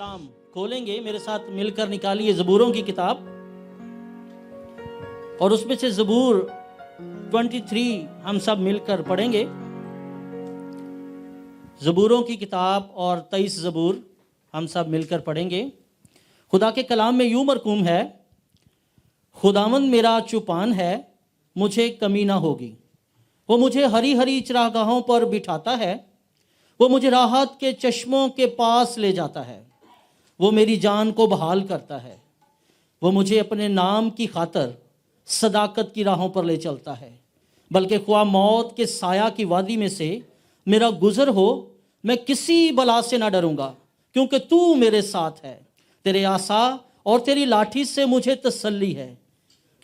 कलाम खोलेंगे, मेरे साथ मिलकर निकालिए ज़बूरों की किताब, और उसमें से ज़बूर 23 हम सब मिलकर पढ़ेंगे। ज़बूरों की किताब और 23 ज़बूर हम सब मिलकर पढ़ेंगे। खुदा के कलाम में यूं मरकूम है, खुदावंद मेरा चुपान है, मुझे कमी ना होगी। वो मुझे हरी हरी चरागाहों पर बिठाता है, वो मुझे राहत के चश्मों के पास ले जाता है, वो मेरी जान को बहाल करता है, वो मुझे अपने नाम की खातर सदाकत की राहों पर ले चलता है। बल्कि ख्वाह मौत के साया की वादी में से मेरा गुज़र हो, मैं किसी बला से ना डरूंगा, क्योंकि तू मेरे साथ है। तेरे आसा और तेरी लाठी से मुझे तसल्ली है।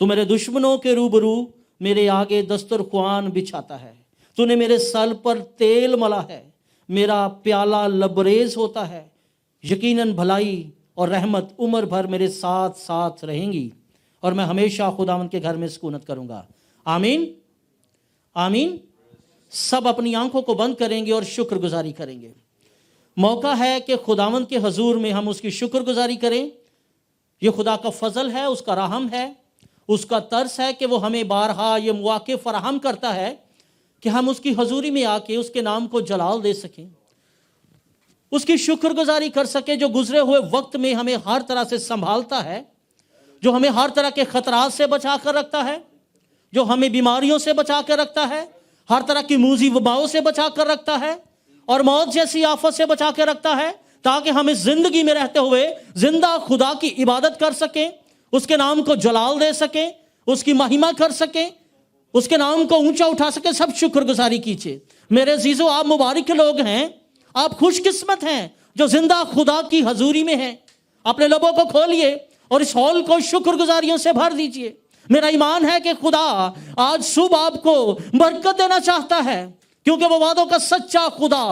तू मेरे दुश्मनों के रूबरू मेरे आगे दस्तरख्वान बिछाता है। तूने मेरे सर पर तेल मला है, मेरा प्याला लबरेज होता है। यकीनन भलाई और रहमत उम्र भर मेरे साथ साथ रहेंगी, और मैं हमेशा खुदावंद के घर में सुकूनत करूंगा। आमीन आमीन। सब अपनी आंखों को बंद करेंगे और शुक्रगुजारी करेंगे। मौका है कि खुदावंद के हजूर में हम उसकी शुक्रगुजारी करें। ये खुदा का फजल है, उसका रहम है, उसका तरस है कि वो हमें बारहा ये मौके फराहम करता है कि हम उसकी हजूरी में आके उसके नाम को जलाल दे सकें, उसकी शुक्रगुजारी कर सके, जो गुजरे हुए वक्त में हमें हर तरह से संभालता है, जो हमें हर तरह के खतरात से बचा कर रखता है, जो हमें बीमारियों से बचा कर रखता है, हर तरह की मूजी वबाओं से बचा कर रखता है, और मौत जैसी आफत से बचा कर रखता है, ताकि हम इस जिंदगी में रहते हुए जिंदा खुदा की इबादत कर सकें, उसके नाम को जलाल दे सकें, उसकी महिमा कर सकें, उसके नाम को ऊंचा उठा सकें। सब शुक्रगुजारी कीजिए। मेरे अजीजों, आप मुबारक लोग हैं, आप खुशकिस्मत हैं जो जिंदा खुदा की हजूरी में हैं। अपने लबों को खोलिए और इस हॉल को शुक्रगुजारियों से भर दीजिए। मेरा ईमान है कि खुदा आज सुबह आपको बरकत देना चाहता है, क्योंकि वो वादों का सच्चा खुदा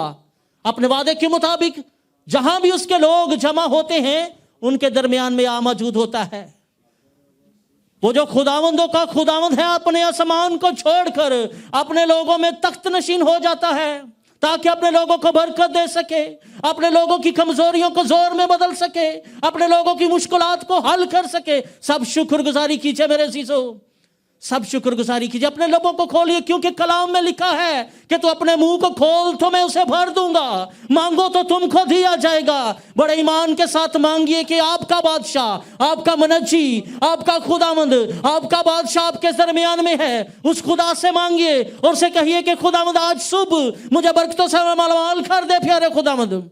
अपने वादे के मुताबिक जहां भी उसके लोग जमा होते हैं उनके दरमियान में आ मौजूद होता है। वो जो खुदावंदों का खुदावंद है अपने आसमान को छोड़कर अपने लोगों में तख्त नशीन हो जाता है, ताकि अपने लोगों को बरकत दे सके, अपने लोगों की कमजोरियों को जोर में बदल सके, अपने लोगों की मुश्किलात को हल कर सके। सब शुक्रगुजारी कीजिए मेरे अजीजों, सब शुक्रगुजारी कीजिए। अपने लबों को खोलिए, क्योंकि कलाम में लिखा है कि तू अपने मुंह को खोल तो मैं उसे भर दूंगा, मांगो तो तुमको दिया जाएगा। बड़े ईमान के साथ मांगिए कि आपका बादशाह, आपका मनज्जी, आपका खुदावंद, आपका बादशाह आपके दरमियान में है। उस खुदा से मांगिए और उसे कहिए कि खुदावंद आज सुबह मुझे बरकतों से मालामाल कर दे। प्यारे खुदावंद,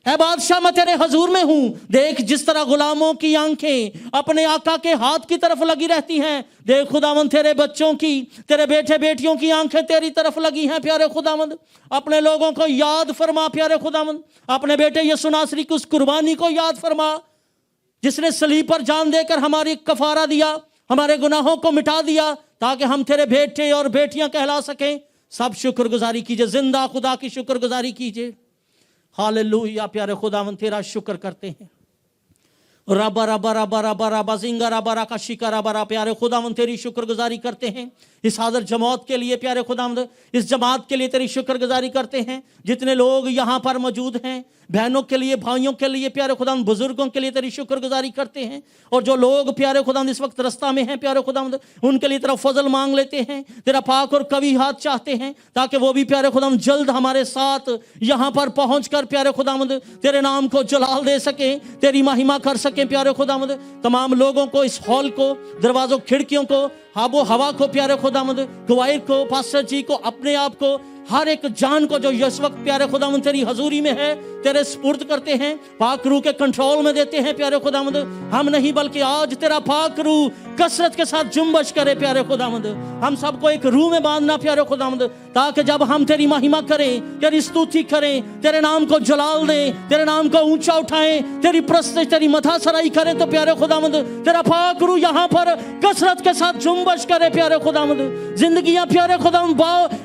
है बादशाह, मैं तेरे हजूर में हूं। देख जिस तरह गुलामों की आंखें अपने आका के हाथ की तरफ लगी रहती हैं, देख खुदावंद तेरे बच्चों की, तेरे बेटे बेटियों की आंखें तेरी तरफ लगी हैं। प्यारे खुदावंद, अपने लोगों को याद फरमा। प्यारे खुदावंद, अपने बेटे यीशु नासरी की उस कुर्बानी को याद फरमा, जिसने सलीब पर जान देकर हमारी कफारा दिया, हमारे गुनाहों को मिटा दिया, ताकि हम तेरे बेटे और बेटियां कहला सकें। सब शुक्रगुजारी कीजिए, जिंदा खुदा की शुक्रगुजारी कीजिए। हालेलुया। प्यारे खुदावंद तेरा शुक्र करते हैं। रबा रबा रबा रबा रबा जिंगा रबा रका शिका रबा रबा। प्यारे खुदावंद तेरी शुक्रगुजारी करते हैं इस हाज़िर जमात के लिए। प्यारे खुदावंद इस जमात के लिए तेरी शुक्रगुजारी करते हैं। जितने लोग यहाँ पर मौजूद हैं, बहनों के लिए, भाइयों के लिए, प्यारे खुदावंद बुजुर्गों के लिए तेरी शुक्रगुजारी करते हैं। और जो लोग प्यारे खुदावंद इस वक्त रास्ता में हैं, प्यारे खुदावंद उनके लिए तेरा फजल मांग लेते हैं, तेरा पाक और कवी हाथ चाहते हैं, ताकि वो भी प्यारे खुदावंद जल्द हमारे साथ यहाँ पर पहुँच कर प्यारे खुदावंद तेरे नाम को जलाल दे सके, तेरी महिमा कर सके। प्यारे खुदावंद तमाम लोगों को, इस हॉल को, दरवाजों खिड़कियों को, आबो हवा को, प्यारे खुदावंद गवाही को, पास्टर जी को, अपने आप को, हर एक जान को जो इस वक्त प्यारे खुदावंद तेरी हजूरी में है, तेरे स्पुर्द करते हैं, पाक रूह के कंट्रोल में देते हैं। प्यारे खुदावंद हम नहीं बल्कि आज तेरा पाक रूह कसरत के साथ जुम्बश करे। प्यारे खुदावंद हम सबको एक रूह में बांधना प्यारे खुदावंद, ताकि जब हम तेरी महिमा करें, तेरी स्तुति करें, तेरे नाम को जलाल दें, तेरे नाम को ऊंचा उठाएं, तेरी प्रस्तुति, तेरी मथा सराई करें, तो प्यारे खुदावंद तेरा पाक रूह यहाँ पर कसरत के साथ जुम्बश करे। प्यारे खुदावंद जिंदगियां प्यारे खुदावंद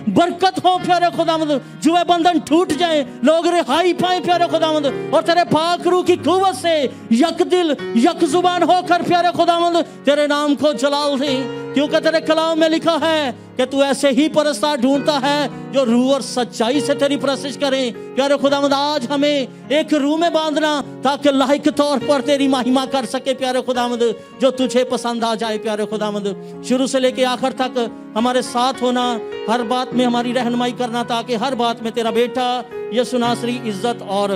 बरकत हो। प्यारे खुदावंद जुए बंधन टूट जाए, लोग रिहाई पाए प्यारे खुदावंद, और तेरे पाक रूह की कुव्वत से यक दिल यक जुबान होकर प्यारे खुदावंद तेरे नाम को जलाल दे। क्योंकि तेरे कलाम में लिखा है कि तू ऐसे ही परस्तार ढूंढता है जो रूह और सच्चाई से तेरी परस्तिश करें। प्यारे खुदावंद आज हमें एक रूह में बांधना ताकि लायक तौर पर तेरी महिमा कर सके प्यारे खुदावंद, जो तुझे पसंद आ जाए प्यारे खुदावंद। शुरू से लेके आखिर तक हमारे साथ होना, हर बात में हमारी रहनुमाई करना, ताकि हर बात में तेरा बेटा यीशु नासरी इज्जत और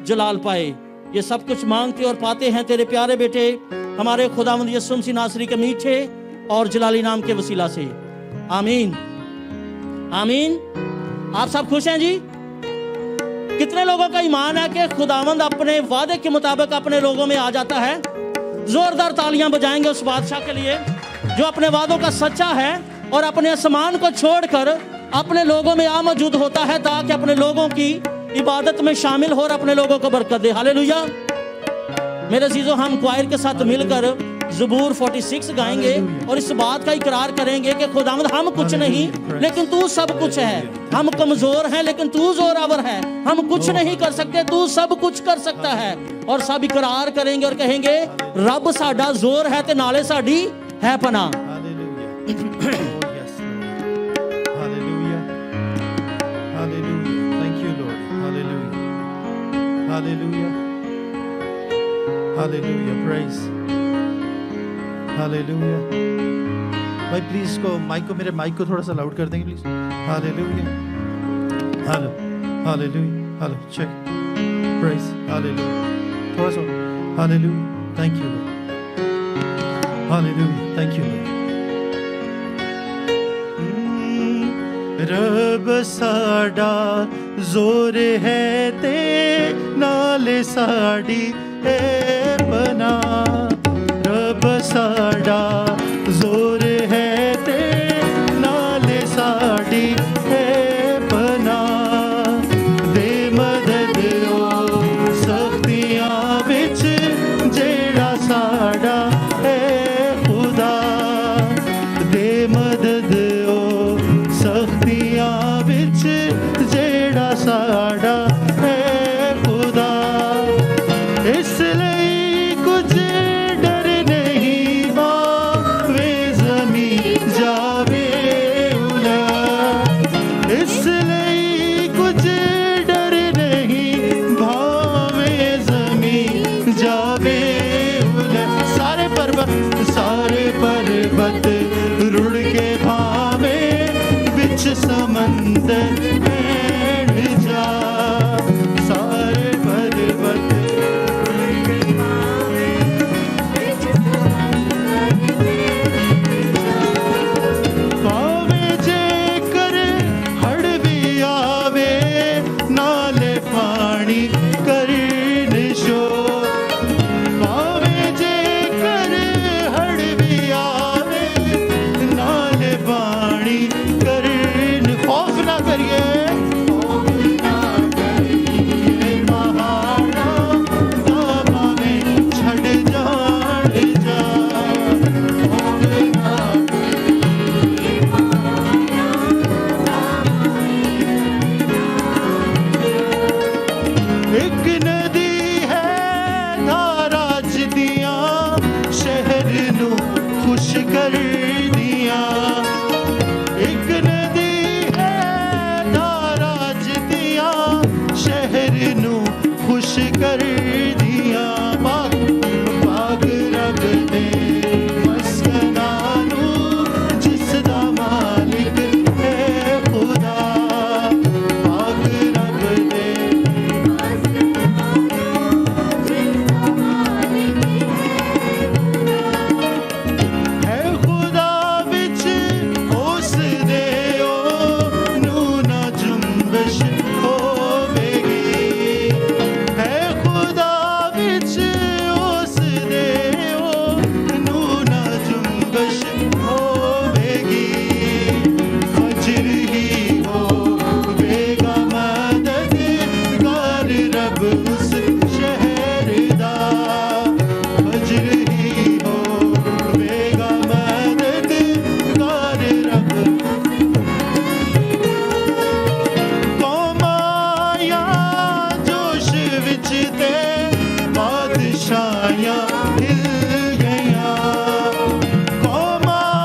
जलाल पाए। ये सब कुछ मांगते और पाते हैं तेरे प्यारे बेटे हमारे खुदावंद यीशु मसीह नासरी के मीठे और जलाली नाम के वसीला से, आमीन आमीन। आप सब खुश हैं जी? कितने लोगों का ईमान है कि खुदावंद अपने वादे के मुताबिक अपने लोगों में आ जाता है? जोरदार तालियां बजाएंगे उस बादशाह के लिए जो अपने वादों का सच्चा है और अपने आसमान को छोड़कर अपने लोगों में आ मौजूद होता है, ताकि अपने लोगों की इबादत में शामिल हो और अपने लोगों को बरकत दे। हालेलुया। मेरे अजीजों, हम क्वायर के साथ मिलकर ज़बूर 46 गाएंगे और इस बात का इकरार करेंगे कि खुदावंद हम कुछ नहीं लेकिन तू सब कुछ है। हम कमजोर हैं लेकिन तू जोरावर है। हम कुछ नहीं कर सकते, तू सब कुछ कर सकता है। और सब इकरार करेंगे और कहेंगे रब साडा जोर है ते नाले साडी है पना। Hallelujah, praise, hallelujah। भाई प्लीज को माइक को, मेरे माइक को थोड़ा सा लाउड कर देंगे please. Hallelujah, hello, hallelujah, hello, check, praise, hallelujah, थोड़ा सा, hallelujah, thank you Lord, hallelujah, thank you Lord। रब साडा जोर है ते नाले साड़ी है बना। रब साडा जोर है ते नाले साड़ी है बना। दे मदद ओ सख्तियां विच जेड़ा साडा है खुदा। दे मदद ओ सख्तियां विच जेड़ा साडा है खुदा। इसलिए कुछ डर नहीं भावे ज़मीं जावे उला। इसलिए कुछ डर नहीं भावे ज़मीं जावे उला। सारे पर्वत रुड़ के भावे बिच समंदर बैठ जा। सारे पर्वत पावे जे कर हड़ भी आवे नाले पानी कर निशो। पावे जे कर हड़ भी आवे नाले पानी कर। खौफ ना करिए, महाना दामा में छड़ जाड़ जा। एक नदी है धारा दिया शहर नू खुश कर दिया। एक नदी है धारा दिया शहर नू खुश कर दिया। पाक रब दे मस्कना नू जिसदा मालिक है खुदा। पाक रब दे है खुदा विच उस दे ओ नू ना जुम्बिश होवेगी। है खुदा विच उस दे ओ नू ना जुम्बिश होवेगी। फजर ही होवेगा मददगार रब उस शहर दा। फजर ही होवेगा मददगार रब। कौमाया जोश विच ते बादशाहियां हिल गईयां। कौमां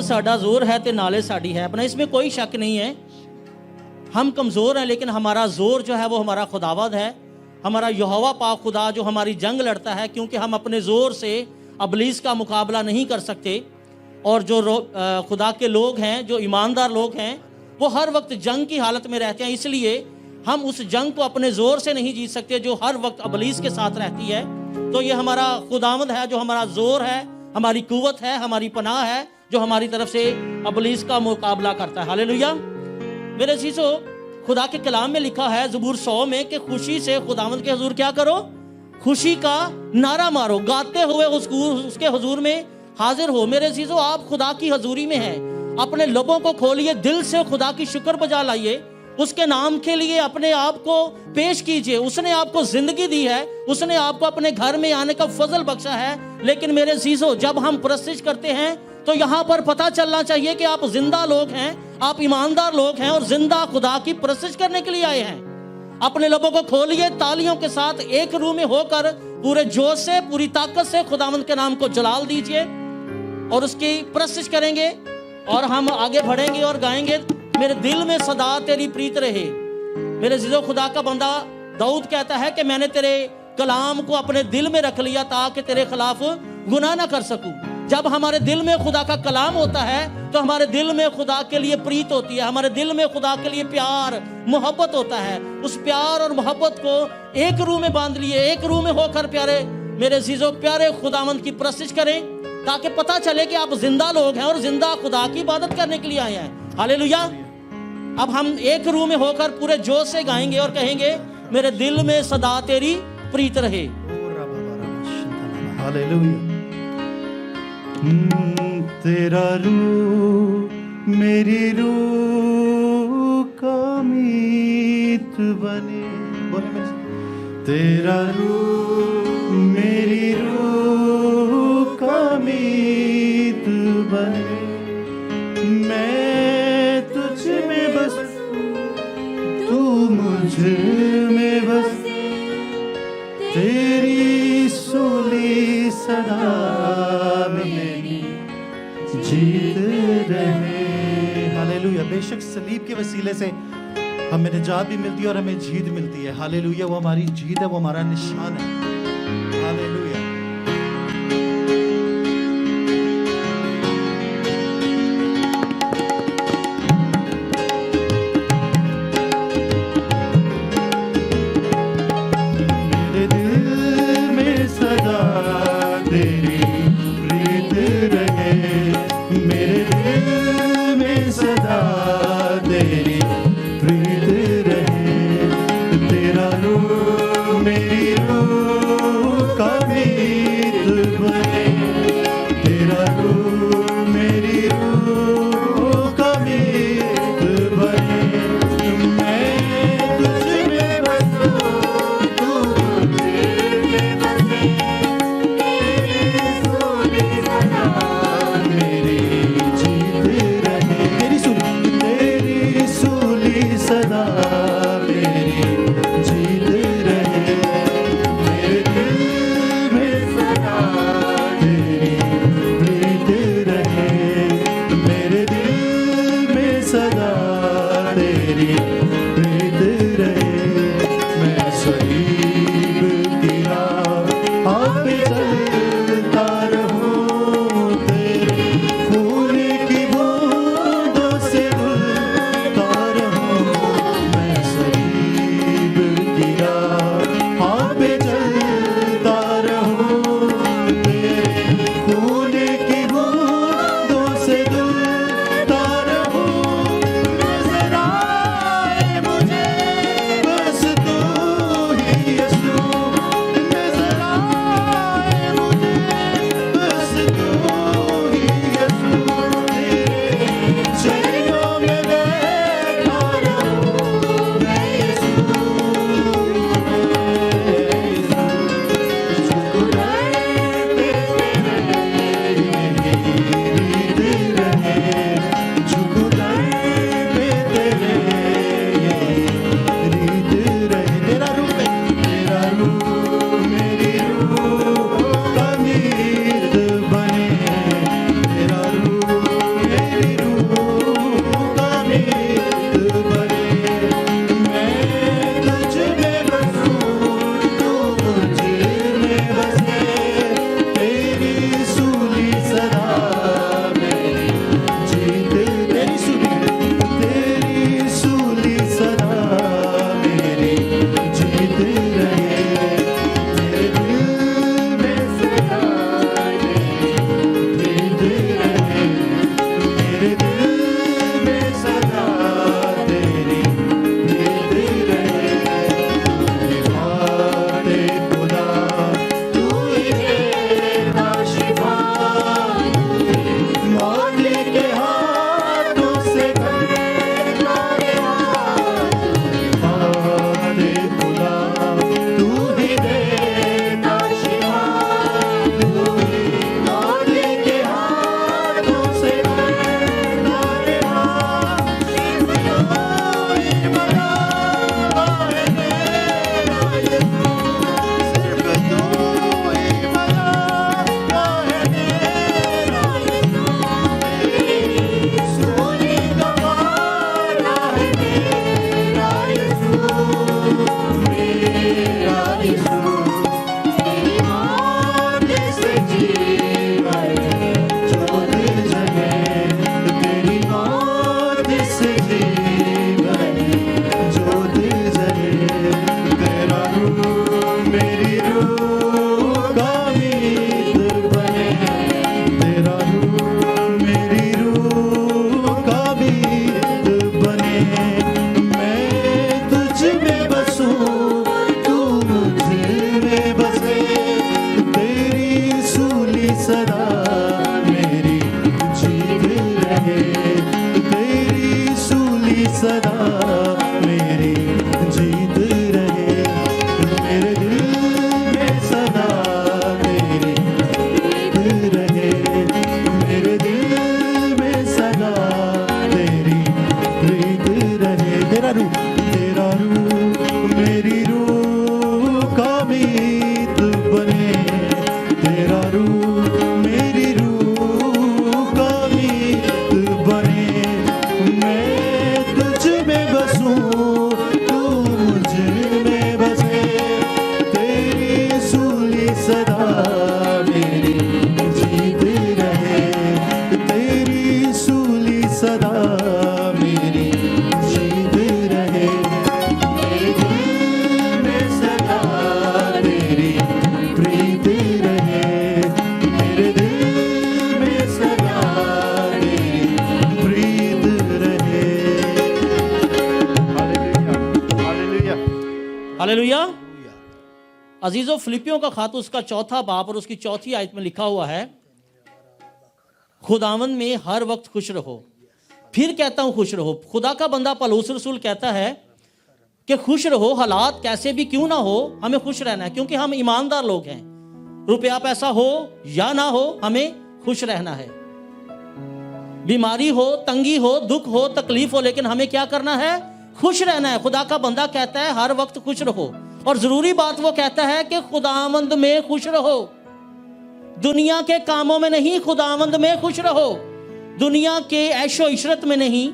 साडा जोर है ते नाले साड़ी है। अपना इसमें कोई शक नहीं है, हम कमज़ोर हैं, लेकिन हमारा जोर जो है वो हमारा खुदावंद है, हमारा यहोवा पाक खुदा जो हमारी जंग लड़ता है, क्योंकि हम अपने ज़ोर से अबलीस का मुकाबला नहीं कर सकते। और जो खुदा के लोग हैं, जो ईमानदार लोग हैं, वो हर वक्त जंग की हालत में रहते हैं, इसलिए हम उस जंग को अपने ज़ोर से नहीं जीत सकते जो हर वक्त अबलीस के साथ रहती है। तो ये हमारा खुदावंद है जो हमारा ज़ोर है, हमारी कुव्वत है, हमारी पनाह है, जो हमारी तरफ से अबलीस का मुकाबला करता है। हालेलुया। मेरे अज़ीज़ों, खुदा के कलाम में लिखा है ज़बूर 100 में कि खुशी से खुदावंद के हुजूर क्या करो, खुशी का नारा मारो, गाते हुए उसके हुजूर में हाजिर हो। मेरे अज़ीज़ों, आप खुदा की हजूरी में हैं, अपने लबों को खोलिए, दिल से खुदा की शुक्र बजा लाइए, उसके नाम के लिए अपने आप को पेश कीजिए। उसने आपको जिंदगी दी है, उसने आपको अपने घर में आने का फजल बख्शा है। लेकिन मेरे अज़ीज़ों, जब हम परस्तिश करते हैं तो यहाँ पर पता चलना चाहिए कि आप जिंदा लोग हैं, आप ईमानदार लोग हैं और जिंदा खुदा की परस्तिश करने के लिए आए हैं। अपने लबों को खोलिए, तालियों के साथ एक रूह में होकर पूरे जोश से, पूरी ताकत से खुदावंद के नाम को जलाल दीजिए और उसकी परस्तिश करेंगे। और हम आगे बढ़ेंगे और गाएंगे, मेरे दिल में सदा तेरी प्रीत रहे। मेरे अज़ीज़ों, खुदा का बंदा दाऊद कहता है कि मैंने तेरे कलाम को अपने दिल में रख लिया ताकि तेरे खिलाफ गुनाह ना कर सकूं। जब हमारे दिल में खुदा का कलाम होता है तो हमारे दिल में खुदा के लिए प्रीत होती है, हमारे दिल में खुदा के लिए प्यार मोहब्बत होता है। उस प्यार और मोहब्बत को एक रूह में बांध लिए, एक रूह में होकर प्यारे मेरे अज़ीज़ों, प्यारे खुदावंद की परस्तिश करें, ताकि पता चले कि आप जिंदा लोग हैं और जिंदा खुदा की इबादत करने के लिए आए हैं। हालेलुया। अब हम एक रूह में होकर पूरे जोश से गाएंगे और कहेंगे, मेरे दिल में सदा तेरी प्रीत रहे। हालेलुया। तेरा रूह मेरी रूह का मीत बने, बोले मेरे साथ। तेरा रूह मेरी रूह का मीत बने, मैं तुझ में बस, तू मुझ में बस, तेरी सूली सदा में जीत रहे। हालेलुया। बेशक सलीब के वसीले से हमें निजात भी मिलती है और हमें जीत मिलती है। हालेलुया। वो हमारी जीत है, वो हमारा निशान है। हालेलुया। मेरे दिल में सदा तेरी प्रीत रहे, मेरे दिल में सदा तेरी प्रीत रहे। तेरा रूह मेरी रूह में सदा तेरी प्रीत रहे। शिफाए खुदा तू ही देता शिफा, मौत के हाथों से करना हाथ। शिफाए खुदा तू ही देता शिफा, मौत के हाथों से करना हाथ। सिर्फ तू ही बड़ा है मेरा यीशु, सिर्फ तू ही बड़ा है मेरा यीशु। तेरी सूली का मारा है मेरा यीशु, मेरा यीशु। तेरी मौत से जीवन जो दिल जगे, तेरी मौत से जीवन जो दिल जगे। तेरा रूह मेरी रूह का मीत बने, तेरा रूह मेरी रूह का मीत बने। मैं तुझ में बसूं तू मुझ में बसे, तेरी सूली सदा मेरी जीत रहे, तेरी सूली सदा मेरी जीत रहे। मेरे दिल में सदा तेरी प्रीत रहे, मेरे दिल में सदा तेरी प्रीत रहे। तेरा रूह मेरी रूह का मीत बने, तेरा रूह मेरी रूह का मीत बने। मैं तुझ में बसूं तू मुझ में बसे, तेरी सूली सदा मेरी जीत रहे, तेरी सूली सदा मेरी जीत रहे। मेरे दिल में सदा तेरी प्रीत रहे, मेरे दिल में सदा तेरी प्रीत रहे। Hallelujah, hallelujah. हालेलुया। अजीजों, फिलिपियों का खात उसका 4 बाब और उसकी 4 आयत में लिखा हुआ है, खुदावंद में हर वक्त खुश रहो। फिर कहता हूं खुश रहो। खुदा का बंदा पौलुस रसूल कहता है कि खुश रहो, हालात कैसे भी क्यों ना हो, हमें खुश रहना है, क्योंकि हम ईमानदार लोग हैं। रुपया पैसा हो या ना हो, हमें खुश रहना है। बीमारी हो, तंगी हो, दुख हो, तकलीफ हो, लेकिन हमें क्या करना है? खुश रहना है। खुदा का बंदा कहता है हर वक्त खुश रहो। और जरूरी बात वो कहता है कि खुदावंद में खुश रहो, दुनिया के कामों में नहीं, खुदावंद में खुश रहो। दुनिया के ऐशो इशरत में नहीं,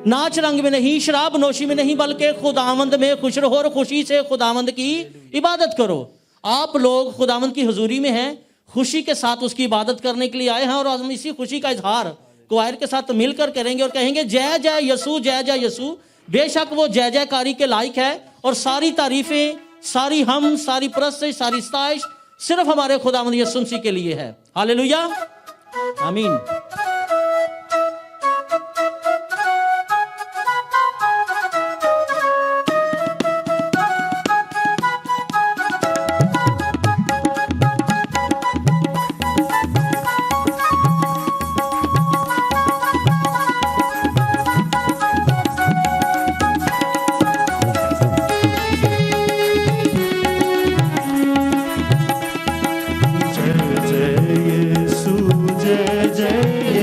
नाच रंग में नहीं, शराब नोशी में नहीं, बल्कि खुदावंद में खुश रहो और खुशी से खुदावंद की इबादत करो। आप लोग खुदावंद की हुजूरी में हैं, खुशी के साथ उसकी इबादत करने के लिए आए हैं, और हम इसी खुशी का इजहार क्वायर के साथ मिलकर करेंगे और कहेंगे जय जय यसू, जय जय यसू। बेशक वो जय जयकारी के लायक है, और सारी तारीफें, सारी हम, सारी परस्तिश, सारी सताइश सिर्फ हमारे खुदावंद यीशु मसीह के लिए है। हालेलुया, आमीन। जय जय यीशु, जय जय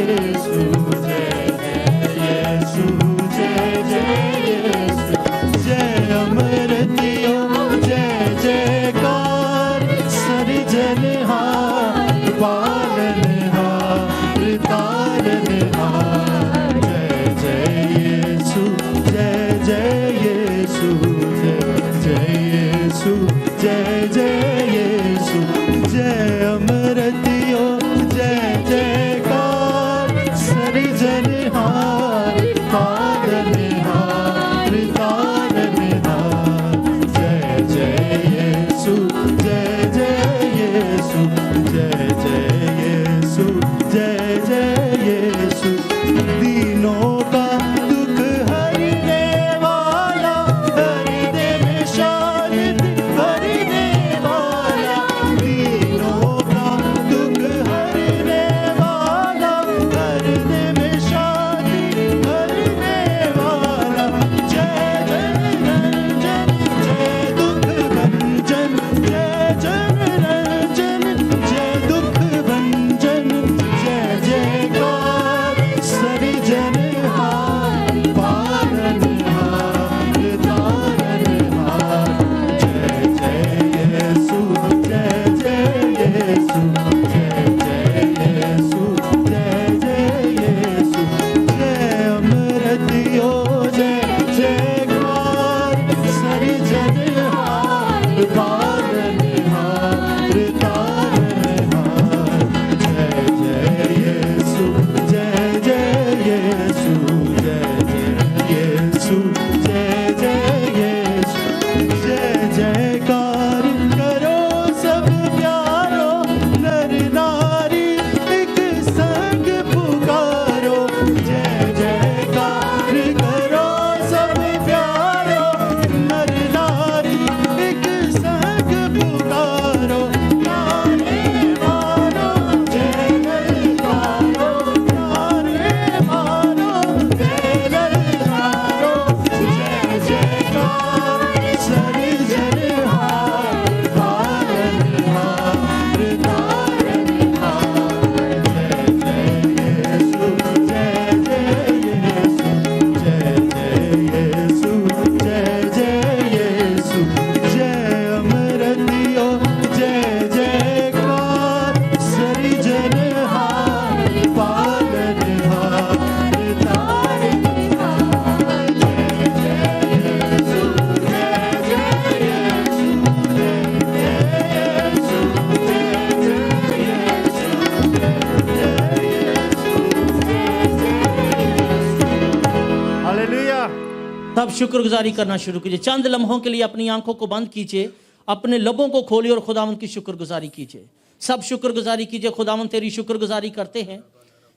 तब शुक्रगुजारी करना शुरू कीजिए। चंद लम्हों के लिए अपनी आंखों को बंद कीजिए, अपने लबों को खोलिए और खुदावंद की शुक्रगुजारी कीजिए। सब शुक्रगुजारी कीजिए। खुदावंद तेरी शुक्रगुजारी करते हैं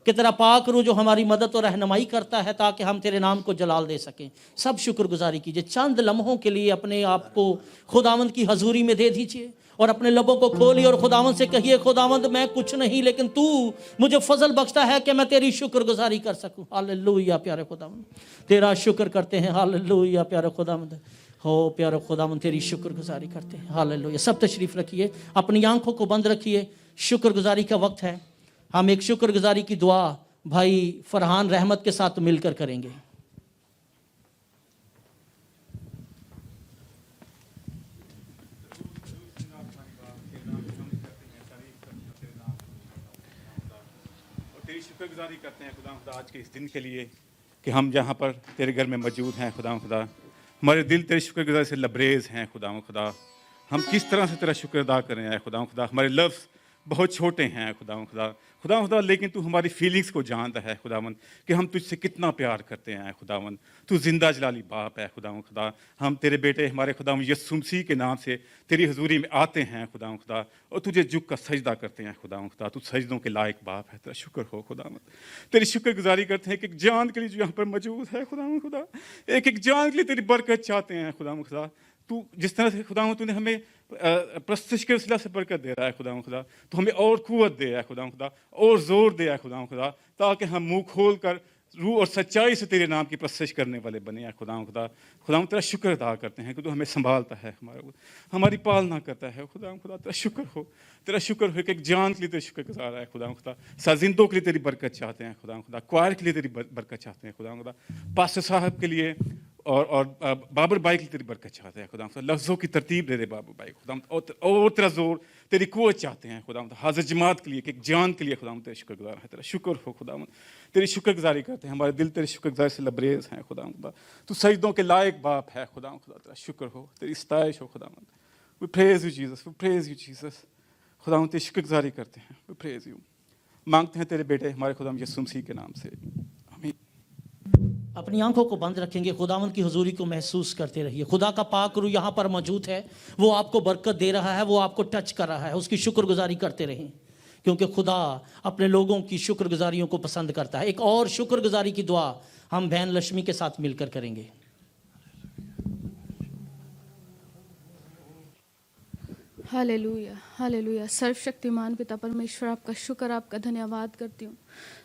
कि तेरा पाक रूह जो हमारी मदद और रहनुमाई करता है ताकि हम तेरे नाम को जलाल दे सकें। सब शुक्रगुजारी कीजिए। चंद लम्हों के लिए अपने आप को खुदावंद की हजूरी में दे दीजिए और अपने लबों को खोलिए और खुदावंद से कहिए, खुदावंद मैं कुछ नहीं लेकिन तू मुझे फजल बख्शता है कि मैं तेरी शुक्रगुजारी कर सकूं। हालेलुया प्यारे खुदावंद, तेरा शुक्र करते हैं। हालेलुया प्यारे खुदावंद, हो प्यारे खुदावंद तेरी शुक्रगुजारी करते हैं। हालेलुया। सब तशरीफ रखिए, अपनी आंखों को बंद रखिए। शुक्रगुजारी का वक्त है। हम एक शुक्रगुजारी की दुआ भाई फरहान रहमत के साथ मिलकर करेंगे। तेरी शुक्रगुजारी करते हैं खुदा आज के इस दिन के लिए कि हम जहाँ पर तेरे घर में मौजूद हैं। खुदा हमारे दिल तेरी शुक्रगुजारी से लबरेज हैं। खुदा हम किस तरह से तेरा शुक्र अदा करें आए खुदा हमारे लफ्ज़ बहुत छोटे हैं खुदा लेकिन तू हमारी फीलिंग्स को जानता है खुदावंद कि हम तुझसे कितना प्यार करते हैं खुदावंद। तू जिंदा जलाली बाप है खुदा हम तेरे बेटे हमारे खुदावंद यीशु मसीह के नाम से तेरी हजूरी में आते हैं खुदा और तुझे झुक कर सजदा करते हैं खुदा तू सजदों के लायक बाप है। तेरा शुक्र हो खुदावंद, तेरी शुक्रगुजारी करते हैं कि एक जान के लिए जो यहाँ पर मौजूद है खुदा एक जान के लिए तेरी बरकत चाहते हैं खुदा तू जिस तरह से खुदा तूने हमें प्रस्तुत के वसीला से बरकत दे रहा है खुदा तो हमें और कुव्वत दे रहा है खुदा और जोर दे रहा है खुदा ताकि हम मुंह खोल कर रूह और सच्चाई से तेरे नाम की प्रस्तुत करने वाले बने हैं खुदा तेरा शुक्र अदा करते हैं कि तू हमें संभालता है, हमारी पालना करता है खुदा तेरा शुक्र हो कि एक जान के लिए तेरे शुक्र गुजार है खुदा साजिंदों के लिए तेरी बरकत चाहते हैं खुदा क्वार के लिए तेरी बरकत चाहते हैं खुदा पास्टर साहब के लिए और बाबर भाई के लिए तेरी बरकत चाहते हैं खुदा लफ्ज़ों की तरतीब दे दे बाबर भाई खुदा और तेरा जोर तेरी कुव्वत चाहते हैं खुदा हाजिर जमात के लिए एक जान के लिए खुदा तेरे शुक्रगुजार है। तेरा शुक्र हो खुदा तेरी शुक्रगुजारी करते हैं। हमारे दिल तेरे शुक्रगुजारी से लबरेज हैं खुदा तू सजदों के लायक बाप है खुदा तेरा शुक्र हो, तेरी सताइश हो खुदा we praise you Jesus, we praise you Jesus खुदा तेरी शुक्रगुजारी करते हैं। वी प्रेज यू मांगते हैं तेरे बेटे हमारे खुदा यीशु मसीह के नाम से आमीन। अपनी आंखों को बंद रखेंगे, खुदावंद की हुजूरी को महसूस करते रहिए। खुदा का पाक रूह यहाँ पर मौजूद है, वो आपको बरकत दे रहा है, वो आपको टच कर रहा है। उसकी शुक्रगुजारी करते रहें क्योंकि खुदा अपने लोगों की शुक्रगुजारियों को पसंद करता है। एक और शुक्रगुजारी की दुआ हम बहन लक्ष्मी के साथ मिलकर करेंगे। Hallelujah hallelujah. सर्वशक्तिमान पिता परमेश्वर आपका शुक्र, आपका धन्यवाद करती हूँ,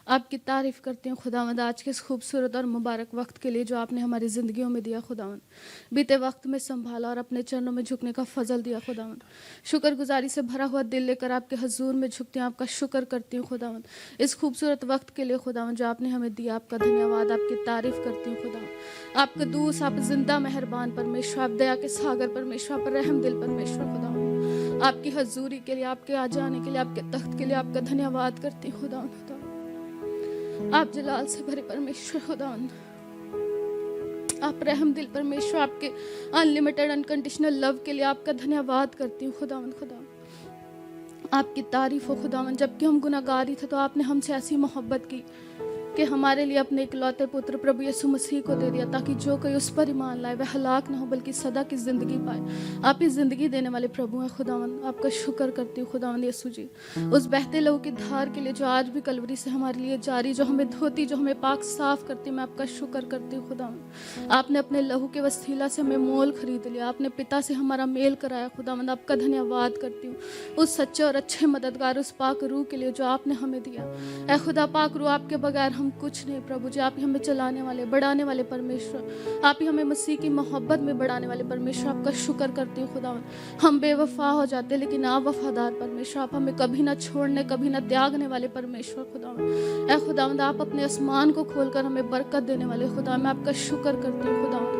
आपकी तारीफ़ करती हूँ खुदावंद आज के इस खूबसूरत और मुबारक वक्त के लिए जो आपने हमारी ज़िंदगियों में दिया खुदावंद। बीते वक्त में संभाला और अपने चरणों में झुकने का फजल दिया खुदावंद। शुक्रगुजारी से भरा हुआ दिल लेकर आपके हजूर में झुकती हूँ, आपका शुक्र करती हूँ खुदावंद इस खूबसूरत वक्त के लिए खुदावंद जो आपने हमें दिया। आपका धन्यवाद, आपकी तारीफ़ करती हूँ खुदावंद। आप कदूस, आप जिंदा मेहरबान परमेश्वर, आप दया के सागर परमेश्वर, पर रहम दिल परमेश्वर खुदावंद। आपकी हजूरी के लिए, आपके आ जाने के लिए, आपके तख्त के लिए आपका धन्यवाद करती हूँ खुदावंद। आप जलाल से भरे परमेश्वर खुदावंद, आप रहम दिल परमेश्वर, आपके अनलिमिटेड अनकंडीशनल लव के लिए आपका धन्यवाद करती हूँ खुदावंद। आपकी तारीफ हो खुदावंद। जबकि हम गुनाहगार ही थे तो आपने हमसे ऐसी मोहब्बत की कि हमारे लिए अपने इकलौते पुत्र प्रभु यीशु मसीह को दे दिया, ताकि जो कोई उस पर ईमान लाए वह हलाक ना हो बल्कि सदा की ज़िंदगी पाए। आप ही ज़िंदगी देने वाले प्रभु हैं खुदावंद, आपका शुक्र करती हूँ खुदावंद यीशु जी, उस बहते लहू की धार के लिए जो आज भी कलवरी से हमारे लिए जारी, जो हमें धोती, जो हमें पाक साफ करती, मैं आपका शुक्र करती हूँ खुदावंद। आपने अपने लहू के वसीला से हमें मोल खरीद लिया, आपने पिता से हमारा मेल कराया खुदावंद, आपका धन्यवाद करती हूँ उस सच्चे और अच्छे मददगार, उस पाक रूह के लिए जो आपने हमें दिया। ऐ खुदा पाक रूह, आपके बगैर हम कुछ नहीं प्रभु जी, आप ही हमें चलाने वाले, बढ़ाने वाले परमेश्वर, आप ही हमें मसीह की मोहब्बत में बढ़ाने वाले परमेश्वर, आपका शुक्र करती हूँ खुदावंद। हम बेवफा हो जाते लेकिन आप वफादार परमेश्वर, आप हमें कभी ना छोड़ने, कभी ना त्यागने वाले परमेश्वर खुदावंद। ऐ खुदावंद, आप अपने आसमान को खोलकर हमें बरकत देने वाले खुदा, मैं आपका शुक्र करती हूँ खुदावंद।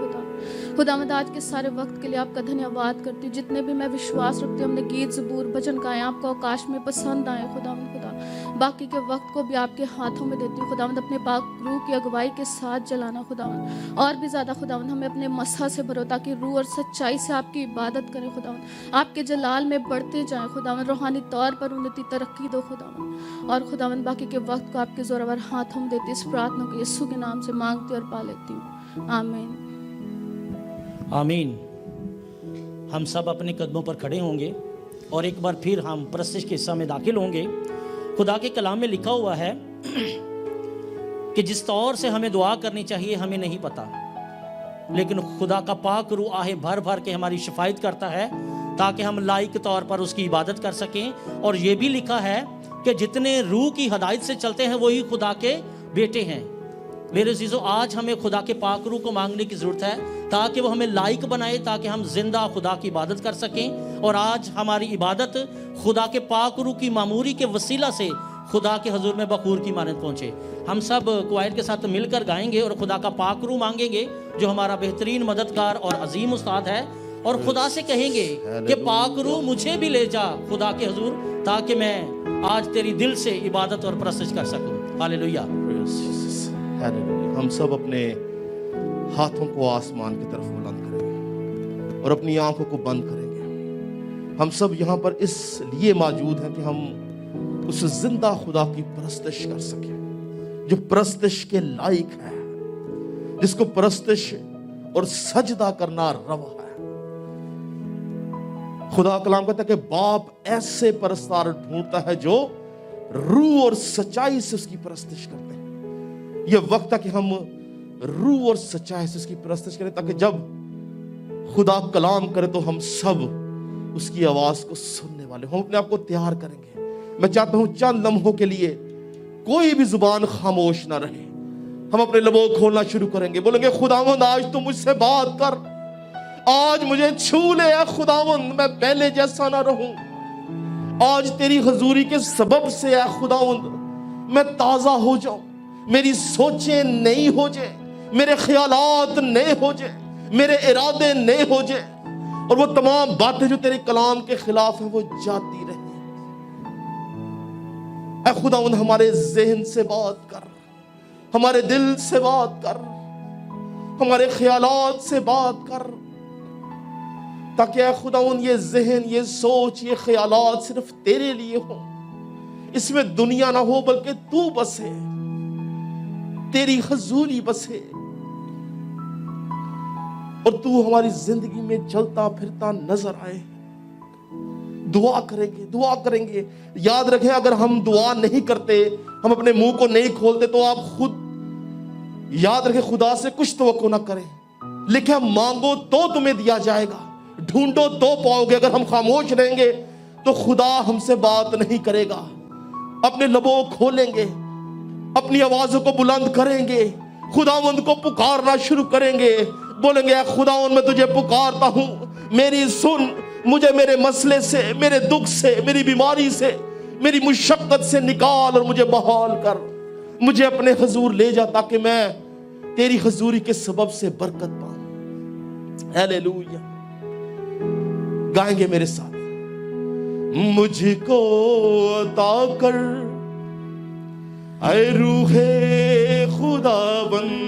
खुदावंद आज के सारे वक्त के लिए आपका धन्यवाद करती हूँ। जितने भी मैं विश्वास रखती हूँ हमने गीत ज़बूर भजन गाए, आपको आकाश में पसंद आए खुदावंद खुदा, बाकी के वक्त को भी आपके हाथों में देती हूँ खुदावंद। अपने पाक रूह की अगुवाई के साथ जलाना खुदावंद, और भी ज़्यादा खुदावंद हमें अपने मसा से भरो, ताकि रूह और सच्चाई से आपकी इबादत करें खुदावंद, आपके जलाल में बढ़ते जाएं खुदावंद, रूहानी तौर पर उन्नति तरक्की दो खुदावंद। और खुदावंद बाकी के वक्त को आपके ज़ोरावर हाथों में देती, इस प्रार्थना को यीशु के नाम से मांगती और पा लेती हूँ, आमीन। आमीन। हम सब अपने कदमों पर खड़े होंगे और एक बार फिर हम प्रस्तिश के हिस्सा में दाखिल होंगे। खुदा के कलाम में लिखा हुआ है कि जिस तौर से हमें दुआ करनी चाहिए हमें नहीं पता, लेकिन खुदा का पाक रूह आहे भर भर के हमारी शिफायत करता है ताकि हम लायक तौर पर उसकी इबादत कर सकें। और ये भी लिखा है कि जितने रूह की हदायत से चलते हैं वही खुदा के बेटे हैं। मेरे अज़ीज़ों, आज हमें खुदा के पाक रूह को मांगने की ज़रूरत है ताकि वो हमें लायक बनाए, ताकि हम जिंदा खुदा की इबादत कर सकें। और आज हमारी इबादत खुदा के पाक रूह की मामूरी के वसीला से खुदा के हजूर में बखूर की मानद पहुँचे। हम सब क्वाइट के साथ मिलकर गाएंगे और खुदा का पाक रूह मांगेंगे जो हमारा बेहतरीन मददगार और अजीम उस्ताद है, और खुदा से कहेंगे कि पाक रूह मुझे भी ले जा खुदा के हजूर, ताकि मैं आज तेरी दिल से इबादत और प्रस्तुत कर सकूँ। हालेलुया। हम सब अपने हाथों को आसमान की तरफ बुलंद करेंगे और अपनी आंखों को बंद करेंगे। हम सब यहाँ पर इसलिए मौजूद हैं कि हम उस जिंदा खुदा की परस्तिश कर सकें जो परस्तिश के लायक है, जिसको परस्तिश और सजदा करना रवा है। खुदा कलाम कहता है कि बाप ऐसे परस्तार ढूंढता है जो रूह और सच्चाई से उसकी परस्तिश करते हैं। ये वक्त है कि हम रूह और सच्चाई से उसकी परस्तिश करें, ताकि जब खुदा कलाम करे तो हम सब उसकी आवाज को सुनने वाले हम अपने आप को तैयार करेंगे। मैं चाहता हूं चंद लम्हों के लिए कोई भी जुबान खामोश ना रहे, हम अपने लबों खोलना शुरू करेंगे, बोलेंगे खुदावंद आज तू मुझसे बात कर, आज मुझे छू ले खुदावंद, मैं पहले जैसा ना रहूं। आज तेरी हजूरी के सबब से खुदावंद मैं ताजा हो जाऊं, मेरी सोचें नई हो जाए, मेरे ख्यालात नए हो जाए, मेरे इरादे नए हो जाए, और वो तमाम बातें जो तेरे कलाम के खिलाफ है वो जाती रहे। ऐ खुदावंद हमारे ज़हन से बात कर, हमारे दिल से बात कर, हमारे ख्यालात से बात कर, ताकि ऐ खुदावंद ये ज़हन, ये सोच, ये ख्यालात सिर्फ तेरे लिए हो, इसमें दुनिया ना हो बल्कि तू बसे, तेरी हजूरी बसे, और तू हमारी जिंदगी में चलता फिरता नजर आए। दुआ करेंगे। याद रखें, अगर हम दुआ नहीं करते, हम अपने मुंह को नहीं खोलते, तो आप खुद याद रखें खुदा से कुछ तवक्को ना करें। लिखा मांगो तो तुम्हें दिया जाएगा, ढूंढो तो पाओगे। अगर हम खामोश रहेंगे तो खुदा हमसे बात नहीं करेगा। अपने लबों खोलेंगे, अपनी आवाजों को बुलंद करेंगे, खुदावंद को पुकारना शुरू करेंगे, बोलेंगे खुदावंद मैं तुझे पुकारता हूं, मेरी सुन, मुझे मेरे मसले से, मेरे दुख से, मेरी बीमारी से, मेरी मुशक्कत से निकाल और मुझे बहाल कर, मुझे अपने हजूर ले जा, ताकि मैं तेरी हजूरी के सबब से बरकत पाऊं। हालेलुया। गाएंगे मेरे साथ। मुझको अता कर ऐ रूहे खुदाबंद,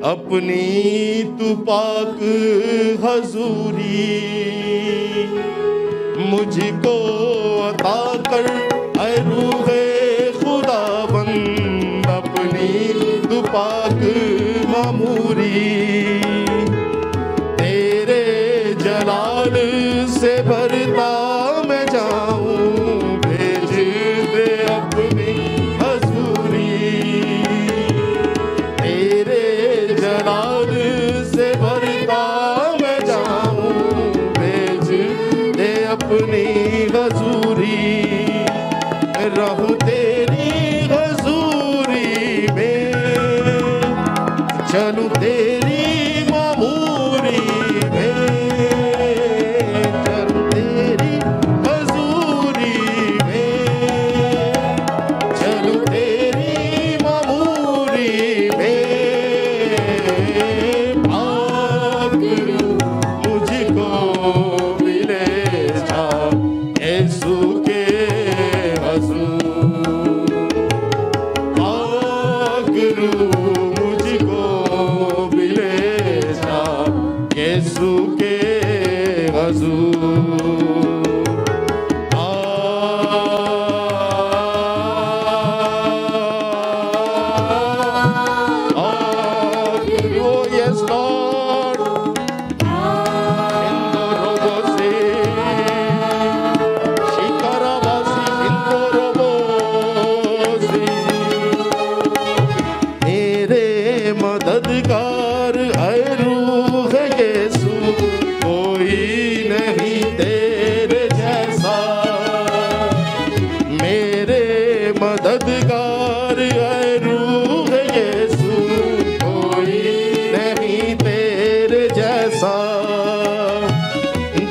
अपनी तू पाक हजूरी, मुझको अता कर ऐ रूहे खुदाबंद, पाक मामूरी, तेरे जलाल से भरता मैं जाऊं, भेज दे अपनी हजूरी, तेरे जलाल से भरता मैं जाऊं, भेज दे अपनी हजूरी, रहूं तेरी हजूरी में, चलूं तेरी मामूरी में, चलूं तेरी हजूरी में, चलूं तेरी मामूरी में, पाक मुझको मिले जा यीशु के हजूर, पाक मुझको मिले जा यीशु के हजूर। Oh yes Lord, Indorobosi, Shikarabasi, Indorobosi, मेरे मददगार है रूह यीशु, कोई नहीं तेरे जैसा, मेरे मददगार है रूह यीशु, कोई नहीं तेरे जैसा,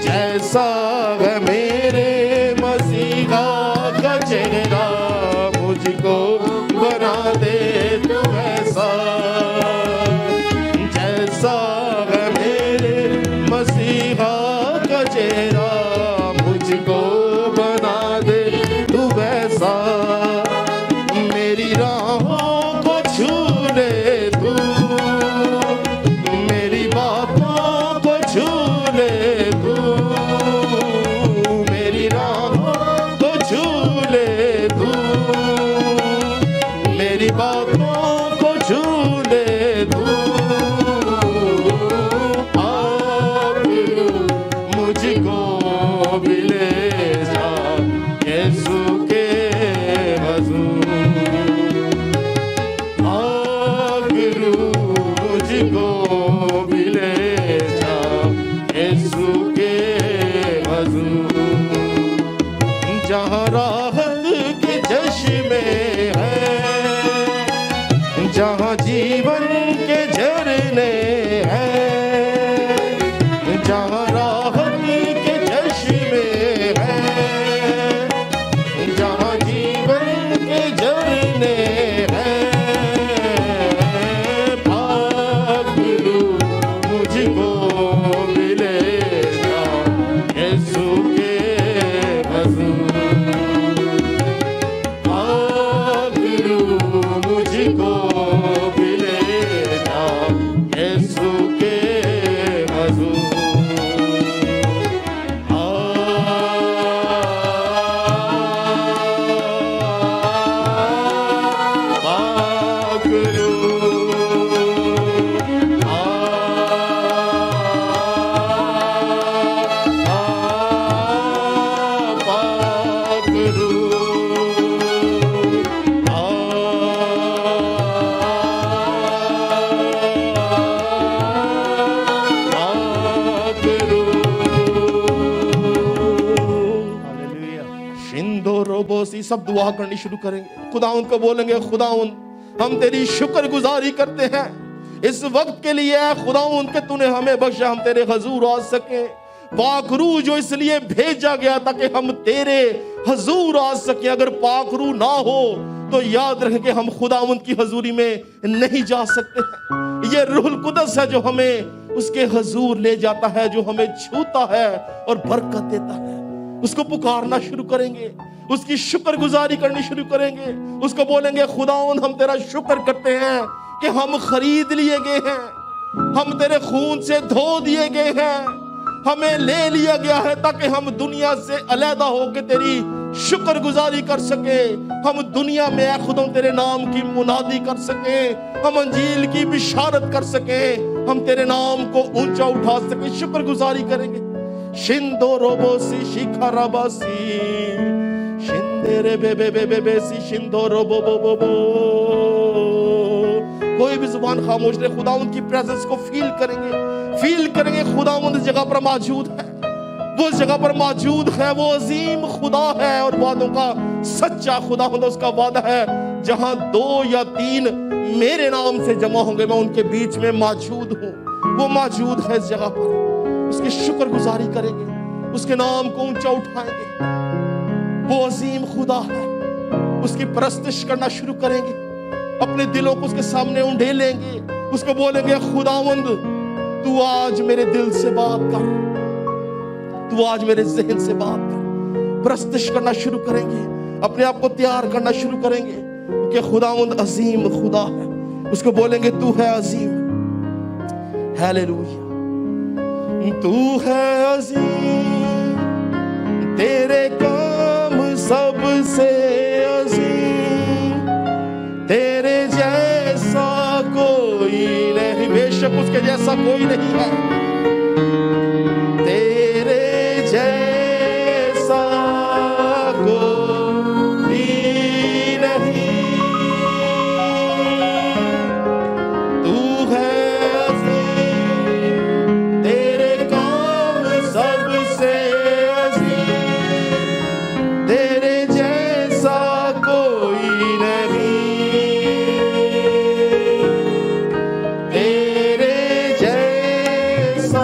जैसा है मेरे मसीहा का चेहरा, मुझको बना दे तू ऐसा, जैसा है मेरे मसीहा का चेहरा, मुझको बना दे तू वैसा, मेरी राहों को छू ले तू, मेरी बातों को छू ले तू, मेरी राहों को छू ले तू, मेरी बातों को छू ले तू, आप मुझको भी ले जा यीशु के हजूर, आप मुझको भी ले जा यीशु के हजूर, जहाँ राहत के चश्मे हैं, जहाँ जीवन के झरने हैं, जहाँ राहत के चश्मे हैं, जहाँ जीवन के झरने हैं, पाक मुझको मिले जा यीशु के हजूर, पाक मुझको मिले जा यीशु के हजूर, पाक रोबोसी सब दुआ करनी शुरू करेंगे, खुदाउन को बोलेंगे, खुदाउन हम तेरी शुक्रगुजारी करते हैं इस वक्त के लिए, खुदाउन के तूने हमें बख्शा हम तेरे हजूर आ सके, पाक रूह जो इसलिए भेजा गया ताकि हम तेरे हजूर आ सके, अगर पाक रूह ना हो तो याद रखें कि हम खुदाउन की हजूरी में नहीं जा सकते हैं। ये रूहुल कुदस है जो हमें उसके हजूर ले जाता है, जो हमें छूता है और बरकत देता है। उसको पुकारना शुरू करेंगे, उसकी शुक्रगुजारी करनी शुरू करेंगे, उसको बोलेंगे खुदावंद हम तेरा शुक्र करते हैं कि हम खरीद लिए गए हैं, हम तेरे खून से धो दिए गए हैं, हमें ले लिया गया है ताकि हम दुनिया से अलहदा होकर तेरी शुक्र गुजारी कर सके, हम दुनिया में ऐ खुदा तेरे नाम की मुनादी कर सके, हम अंजील की बिशारत कर सके, हम तेरे नाम को ऊंचा उठा सके, शुक्र गुजारी करेंगे। शिंदो रोबोसी शिखा रबासी शिंदेरे बेबे बेबे बेसी शिंदो रोबो बो बो बो। कोई भी जुबान खामोश रहे, खुदावंद की प्रेजेंस को फील करेंगे खुदावंद इस जगह पर मौजूद है, वो इस जगह पर मौजूद है, वो अजीम खुदा है और वादों का सच्चा खुदावंद। उसका वादा है जहां 2 या 3 मेरे नाम से जमा होंगे मैं उनके बीच में मौजूद हूं। वो मौजूद है इस जगह पर, उसकी शुक्र गुजारी करेंगे, उसके नाम को ऊंचा उठाएंगे। वो अजीम खुदा है, उसकी परस्तिश करना शुरू करेंगे, अपने दिलों को उसके सामने उंडेलेंगे, उसको बोलेंगे खुदावंद तू आज मेरे दिल से बात कर, तू आज मेरे ज़हन से बात कर। परस्तिश करना शुरू करेंगे, अपने आप को तैयार करना शुरू करेंगे, क्योंकि खुदावंद अजीम खुदा है। उसको बोलेंगे तू है अजीम, हालेलुया, तू है अजीम, तेरे काम सबसे अजीम, तेरे जैसा कोई नहीं, बेशक उसके जैसा कोई नहीं है, तेरे जैसा कोई नहीं, तू है अजीम, तेरे काम सबसे अजीम, तेरे जैसा कोई नहीं, तेरे जैसा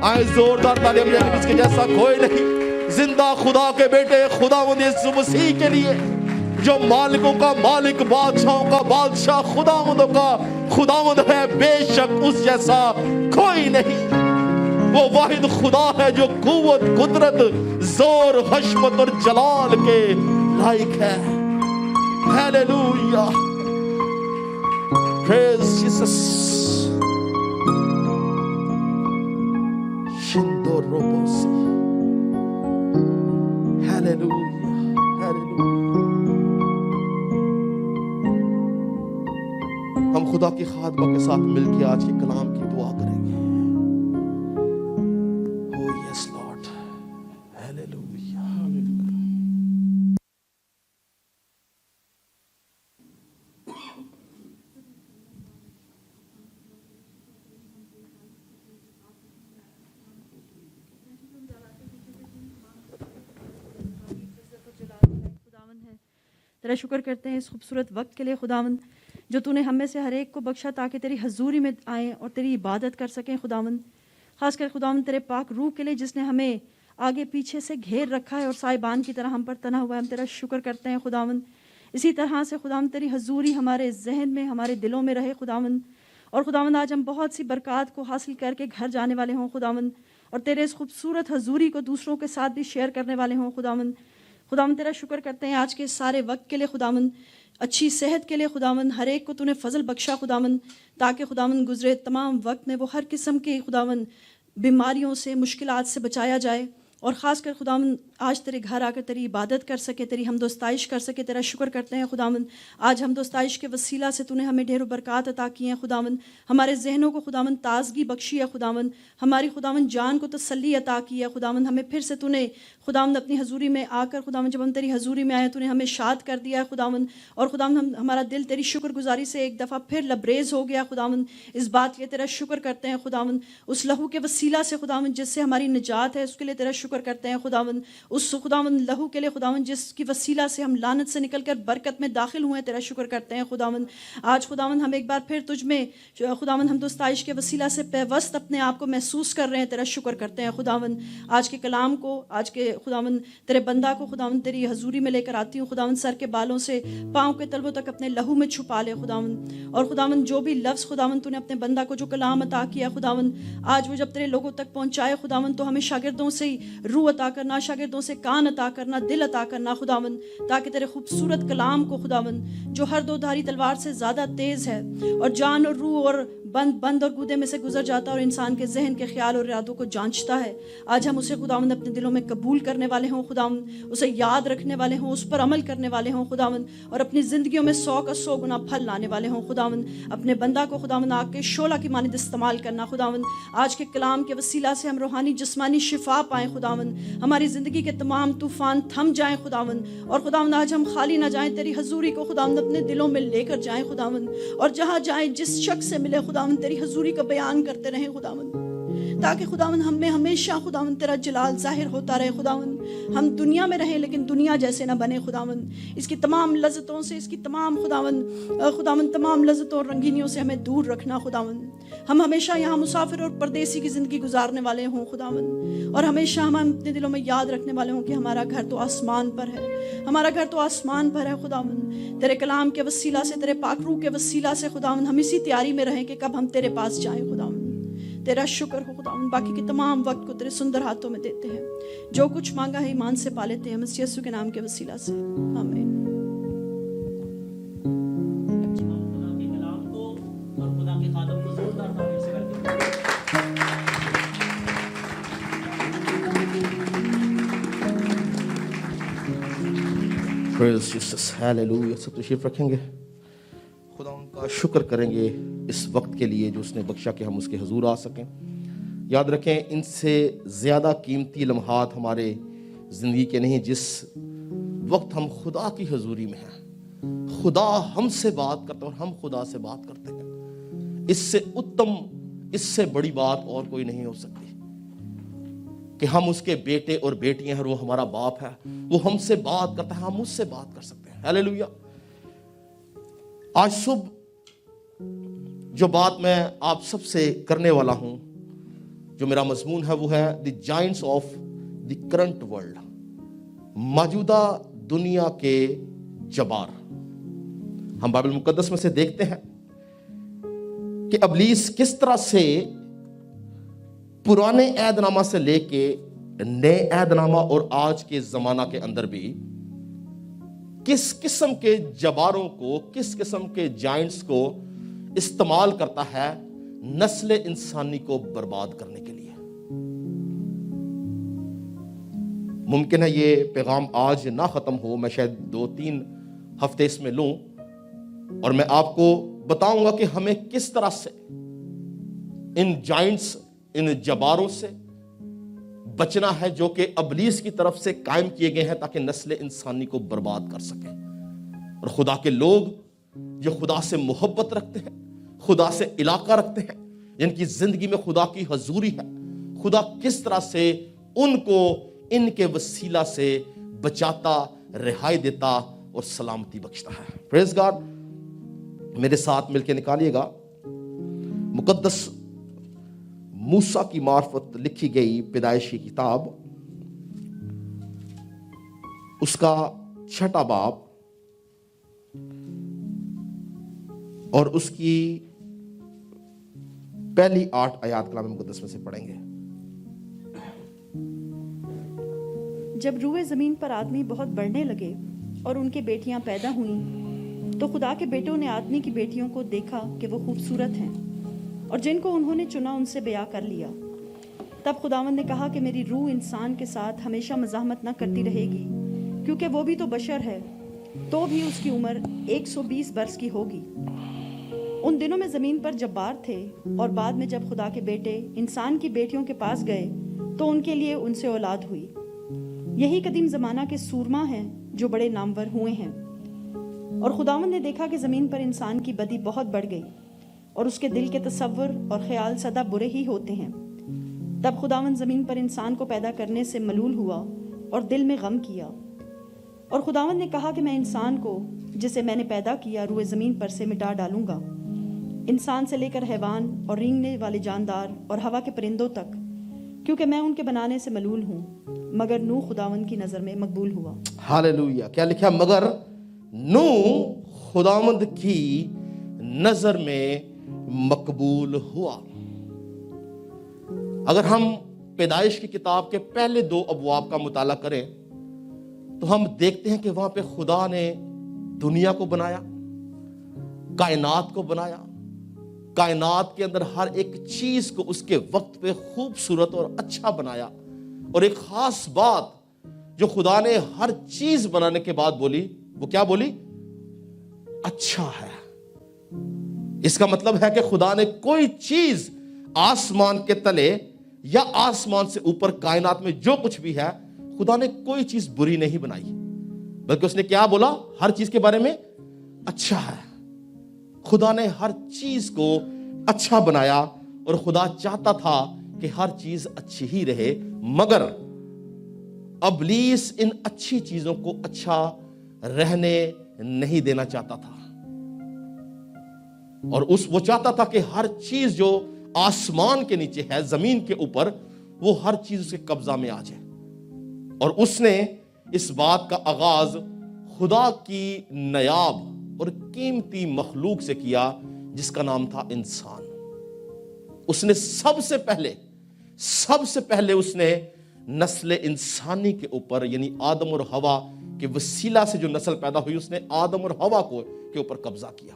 آئے زوردار تعلیم اس کے جیسا کوئی نہیں. زندہ خدا کے بیٹے خداوند یسوع مسیح کے لیے جو مالکوں کا مالک بادشاہوں کا بادشاہ خداوندوں کا خداوند ہے, بے شک اس جیسا کوئی نہیں. وہ واحد خدا ہے جو قوت قدرت زور حشمت اور جلال کے لائق ہے. Hallelujah. Praise Jesus. Shindo Robosi. Hallelujah. Hallelujah. ہم خدا کی خادمہ کے ساتھ مل کے آج کے کلام کی دعا کریں گے. Oh yes Lord. Hallelujah. خداوند ہے تیرا شکر کرتے ہیں اس خوبصورت وقت کے لیے خداوند جو تو نے ہم میں سے ہر ایک کو بخشا تاکہ تیری حضوری میں آئیں اور تیری عبادت کر سکیں خداوند. خاص کر خداوند تیرے پاک روح کے لیے جس نے ہمیں آگے پیچھے سے گھیر رکھا ہے اور سائبان کی طرح ہم پر تنا ہوا ہے. ہم تیرا شکر کرتے ہیں خداوند. اسی طرح سے خداوند تیری حضوری ہمارے ذہن میں ہمارے دلوں میں رہے خداوند. اور خداوند آج ہم بہت سی برکات کو حاصل کر کے گھر جانے والے ہوں خداوند, اور تیرے اس خوبصورت حضوری کو دوسروں کے ساتھ بھی شیئر کرنے والے ہوں خداوند. خداوند تیرا شکر کرتے ہیں آج کے سارے وقت کے لیے خداوند, اچھی صحت کے لیے خداوند. ہر ایک کو تو نے فضل بخشا خداوند تاکہ خداوند گزرے تمام وقت میں وہ ہر قسم کی خداوند بیماریوں سے مشکلات سے بچایا جائے, اور خاص کر خداوند آج تیرے گھر آ کر تیری عبادت کر سکے, تیری حمد و ستائش کر سکے. تیرا شکر کرتے ہیں خداوند آج حمد و ستائش کے وسیلہ سے تو نے ہمیں ڈھیر و برکات عطا کی ہیں خداوند. ہمارے ذہنوں کو خداوند تازگی بخشی ہے خداوند, ہماری خداوند جان کو تسلی عطا کی ہے خداوند. ہمیں پھر سے تو نے خداوند اپنی حضوری میں آ کر خداوند جب ہم تیری حضوری میں آئے تو نے ہمیں شاد کر دیا ہے خداوند. اور خداوند ہمارا دل تیری شکر گزاری سے ایک دفعہ پھر لبریز ہو گیا خداوند. اس بات کے تیرا شکر کرتے ہیں خداوند, اس لہو کے وسیلہ سے خداوند جس سے ہماری نجات ہے اس کے لیے تیرا شکر کرتے ہیں خداوند. اس خداوند لہو کے لیے خداوند جس کی وسیلہ سے ہم لعنت سے نکل کر برکت میں داخل ہوئے تیرا شکر کرتے ہیں خداوند. آج خداوند ہم ایک بار پھر تجھ میں خداوند حمد و ستائش کے وسیلہ سے پیوست اپنے آپ کو محسوس کر رہے ہیں. تیرا شکر کرتے ہیں خداوند. آج کے کلام کو آج کے خداوند تیرے بندہ کو خداوند تیری حضوری میں لے کر آتی ہوں خداوند. سر کے بالوں سے پاؤں کے تلووں تک اپنے لہو میں چھپا لے خداوند. اور خداوند جو بھی لفظ خداوند تو نے اپنے بندہ کو جو کلام عطا کیا خداوند آج وہ جب تیرے لوگوں تک پہنچائے خداوند تو ہمیں شاگردوں سے روح عطا کرنا, شاگردوں سے کان عطا کرنا, دل عطا کرنا خداوند, تاکہ تیرے خوبصورت کلام کو خداوند جو ہر دو دھاری تلوار سے زیادہ تیز ہے اور جان اور روح اور بند اور گودے میں سے گزر جاتا اور انسان کے ذہن کے خیال اور ارادوں کو جانچتا ہے, آج ہم اسے خداوند اپنے دلوں میں قبول کرنے والے ہوں خداوند, اسے یاد رکھنے والے ہوں, اس پر عمل کرنے والے ہوں خداوند, اور اپنی زندگیوں میں 100 کا 100 گنا پھل لانے والے ہوں خداوند. اپنے بندہ کو خداوند آگ کے شعلہ کی مانند استعمال کرنا خداوند. آج کے کلام کے وسیلہ سے ہم روحانی جسمانی شفا پائیں خداوند. ہماری زندگی کے تمام طوفان تھم جائیں خداوند, اور خداوند آج ہم خالی نہ جائیں, تیری حضوری کو خداوند اپنے دلوں میں لے کر جائیں خداوند, اور جہاں جائیں جس شخص سے ملے خداوند تیری حضوری کا بیان کرتے رہیں خداوند, تاکہ خداوند ہم میں ہمیشہ خداوند تیرا جلال ظاہر ہوتا رہے خداوند. ہم دنیا میں رہیں لیکن دنیا جیسے نہ بنے خداوند. اس کی تمام لذتوں سے, اس کی تمام خداوند تمام لذتوں اور رنگینیوں سے ہمیں دور رکھنا خداوند. ہم ہمیشہ یہاں مسافر اور پردیسی کی زندگی گزارنے والے ہوں خداوند, اور ہمیشہ ہم اپنے دلوں میں یاد رکھنے والے ہوں کہ ہمارا گھر تو آسمان پر ہے, ہمارا گھر تو آسمان پر ہے خداوند. تیرے کلام کے وسیلہ سے, تیرے پاک روح کے وسیلہ سے خداوند ہم اسی تیاری میں رہیں کہ کب ہم تیرے پاس جائیں خداوند. تیرا شکر ہو خداوند. باقی کے تمام وقت کو تیرے سندر ہاتھوں میں دیتے ہیں. جو کچھ مانگا ہے ایمان سے پا لیتے ہیں مسیح یسوع کے نام کے وسیلہ سے, آمین. خدا کے کلام کو اور خدا کے خادم کو زوردار تعریف سے کرتے ہیں. Praise Jesus. Hallelujah. سب تشریف رکھیں گے. خدا ان کا شکر کریں گے اس وقت کے لیے جو اس نے بخشا کہ ہم اس کے حضور آ سکیں. یاد رکھیں ان سے زیادہ قیمتی لمحات ہمارے زندگی کے نہیں جس وقت ہم خدا کی حضوری میں ہیں. خدا ہم سے بات کرتا ہے اور ہم خدا سے بات کرتے ہیں. اس سے اتم, اس سے بڑی بات اور کوئی نہیں ہو سکتی کہ ہم اس کے بیٹے اور بیٹیاں ہیں, وہ ہمارا باپ ہے, وہ ہم سے بات کرتا ہے, ہم اس سے بات کر سکتے ہیں. ہیلیلویا. آج صبح جو بات میں آپ سب سے کرنے والا ہوں جو میرا مضمون ہے وہ ہے the giants of the current world, موجودہ دنیا کے جبار۔ ہم بائبل مقدس میں سے دیکھتے ہیں کہ ابلیس کس طرح سے پرانے عہد نامہ سے لے کے نئے عہد نامہ اور آج کے زمانہ کے اندر بھی کس قسم کے جباروں کو، کس قسم کے جائنٹس کو استعمال کرتا ہے نسل انسانی کو برباد کرنے کے لیے۔ ممکن ہے یہ پیغام آج نہ ختم ہو، میں شاید 2-3 ہفتے اس میں لوں اور میں آپ کو بتاؤں گا کہ ہمیں کس طرح سے ان جائنٹس، ان جباروں سے بچنا ہے جو کہ ابلیس کی طرف سے قائم کیے گئے ہیں تاکہ نسل انسانی کو برباد کر سکیں۔ اور خدا کے لوگ جو خدا سے محبت رکھتے ہیں، خدا سے علاقہ رکھتے ہیں، جن کی زندگی میں خدا کی حضوری ہے، خدا کس طرح سے ان کو ان کے وسیلہ سے بچاتا، رہائی دیتا اور سلامتی بخشتا ہے۔ پریز گاڈ۔ میرے ساتھ مل کے نکالیے گا مقدس موسیٰ کی معرفت لکھی گئی پیدائش کی کتاب، اس کا 6واں باب اور اس کی پہلی 8 آیات کلام مقدس میں سے پڑھیں گے۔ جب روئے زمین پر آدمی بہت بڑھنے لگے اور ان کی بیٹیاں پیدا ہوئیں تو خدا کے بیٹوں نے آدمی کی بیٹیوں کو دیکھا کہ وہ خوبصورت ہیں، اور جن کو انہوں نے چنا ان سے بیاہ کر لیا۔ تب خداوند نے کہا کہ میری روح انسان کے ساتھ ہمیشہ مزاحمت نہ کرتی رہے گی، کیونکہ وہ بھی تو بشر ہے، تو بھی اس کی عمر 120 برس کی ہوگی۔ ان دنوں میں زمین پر جبار تھے، اور بعد میں جب خدا کے بیٹے انسان کی بیٹیوں کے پاس گئے تو ان کے لیے ان سے اولاد ہوئی۔ یہی قدیم زمانہ کے سورما ہیں جو بڑے نامور ہوئے ہیں۔ اور خداوند نے دیکھا کہ زمین پر انسان کی بدی بہت بڑھ گئی، اور اس کے دل کے تصور اور خیال سدا برے ہی ہوتے ہیں۔ تب خداوند زمین پر انسان کو پیدا کرنے سے ملول ہوا اور دل میں غم کیا۔ اور خداوند نے کہا کہ میں انسان کو جسے میں نے پیدا کیا روئے زمین پر سے مٹا ڈالوں گا، انسان سے لے کر حیوان اور رینگنے والے جاندار اور ہوا کے پرندوں تک، کیونکہ میں ان کے بنانے سے ملول ہوں۔ مگر نوح خداوند کی نظر میں مقبول ہوا۔ ہاللیلویہ۔ کیا لکھا؟ مگر نوح خداوند کی نظر میں مقبول ہوا۔ اگر ہم پیدائش کی کتاب کے پہلے 2 ابواب کا مطالعہ کریں تو ہم دیکھتے ہیں کہ وہاں پہ خدا نے دنیا کو بنایا، کائنات کو بنایا، کائنات کے اندر ہر ایک چیز کو اس کے وقت پہ خوبصورت اور اچھا بنایا۔ اور ایک خاص بات جو خدا نے ہر چیز بنانے کے بعد بولی، وہ کیا بولی؟ اچھا ہے۔ اس کا مطلب ہے کہ خدا نے کوئی چیز آسمان کے تلے یا آسمان سے اوپر کائنات میں جو کچھ بھی ہے، خدا نے کوئی چیز بری نہیں بنائی، بلکہ اس نے کیا بولا؟ ہر چیز کے بارے میں اچھا ہے۔ خدا نے ہر چیز کو اچھا بنایا، اور خدا چاہتا تھا کہ ہر چیز اچھی ہی رہے، مگر ابلیس ان اچھی چیزوں کو اچھا رہنے نہیں دینا چاہتا تھا، اور وہ چاہتا تھا کہ ہر چیز جو آسمان کے نیچے ہے، زمین کے اوپر، وہ ہر چیز اس کے قبضہ میں آ جائے۔ اور اس نے اس بات کا آغاز خدا کی نایاب اور قیمتی مخلوق سے کیا جس کا نام تھا انسان۔ اس نے سب سے پہلے اس نے نسل انسانی کے اوپر، یعنی آدم اور حوا کے وسیلہ سے جو نسل پیدا ہوئی، اس نے آدم اور حوا کے اوپر قبضہ کیا۔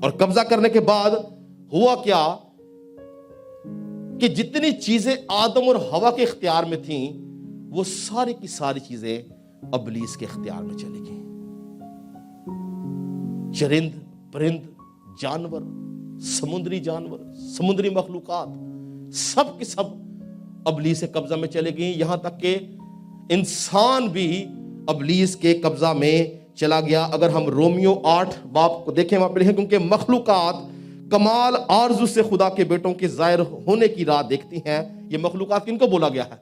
اور قبضہ کرنے کے بعد ہوا کیا کہ جتنی چیزیں آدم اور حوا کے اختیار میں تھیں، وہ ساری کی ساری چیزیں ابلیس کے اختیار میں چلی گئیں۔ چرند، پرند، جانور، سمندری جانور، سمندری مخلوقات، سب کے سب ابلیس کے قبضہ میں چلے گئیں، یہاں تک کہ انسان بھی ابلیس کے قبضہ میں چلا گیا۔ اگر ہم رومیو 8 باب کو دیکھیں، وہاں پہ لکھیں کیونکہ مخلوقات کمال آرزو سے خدا کے بیٹوں کے ظاہر ہونے کی راہ دیکھتی ہیں۔ یہ مخلوقات کن کو بولا گیا ہے؟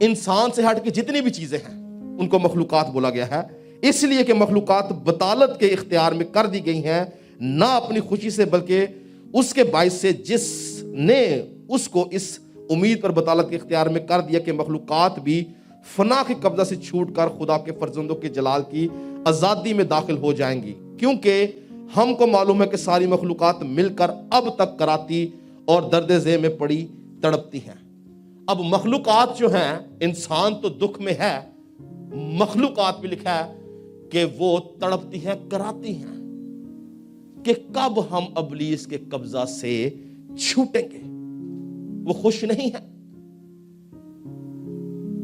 انسان سے ہٹ کے جتنی بھی چیزیں ہیں ان کو مخلوقات بولا گیا ہے، اس لیے کہ مخلوقات بطالت کے اختیار میں کر دی گئی ہیں، نہ اپنی خوشی سے بلکہ اس کے باعث سے جس نے اس کو اس امید پر بطالت کے اختیار میں کر دیا کہ مخلوقات بھی فنا کے قبضہ سے چھوٹ کر خدا کے فرزندوں کے جلال کی آزادی میں داخل ہو جائیں گی، کیونکہ ہم کو معلوم ہے کہ ساری مخلوقات مل کر اب تک کراتی اور درد ذیل میں پڑی تڑپتی ہیں۔ اب مخلوقات جو ہیں، انسان تو دکھ میں ہے، مخلوقات بھی لکھا ہے کہ وہ تڑپتی ہیں، کراتی ہیں کہ کب ہم ابلیس کے قبضہ سے چھوٹیں گے۔ وہ خوش نہیں ہے،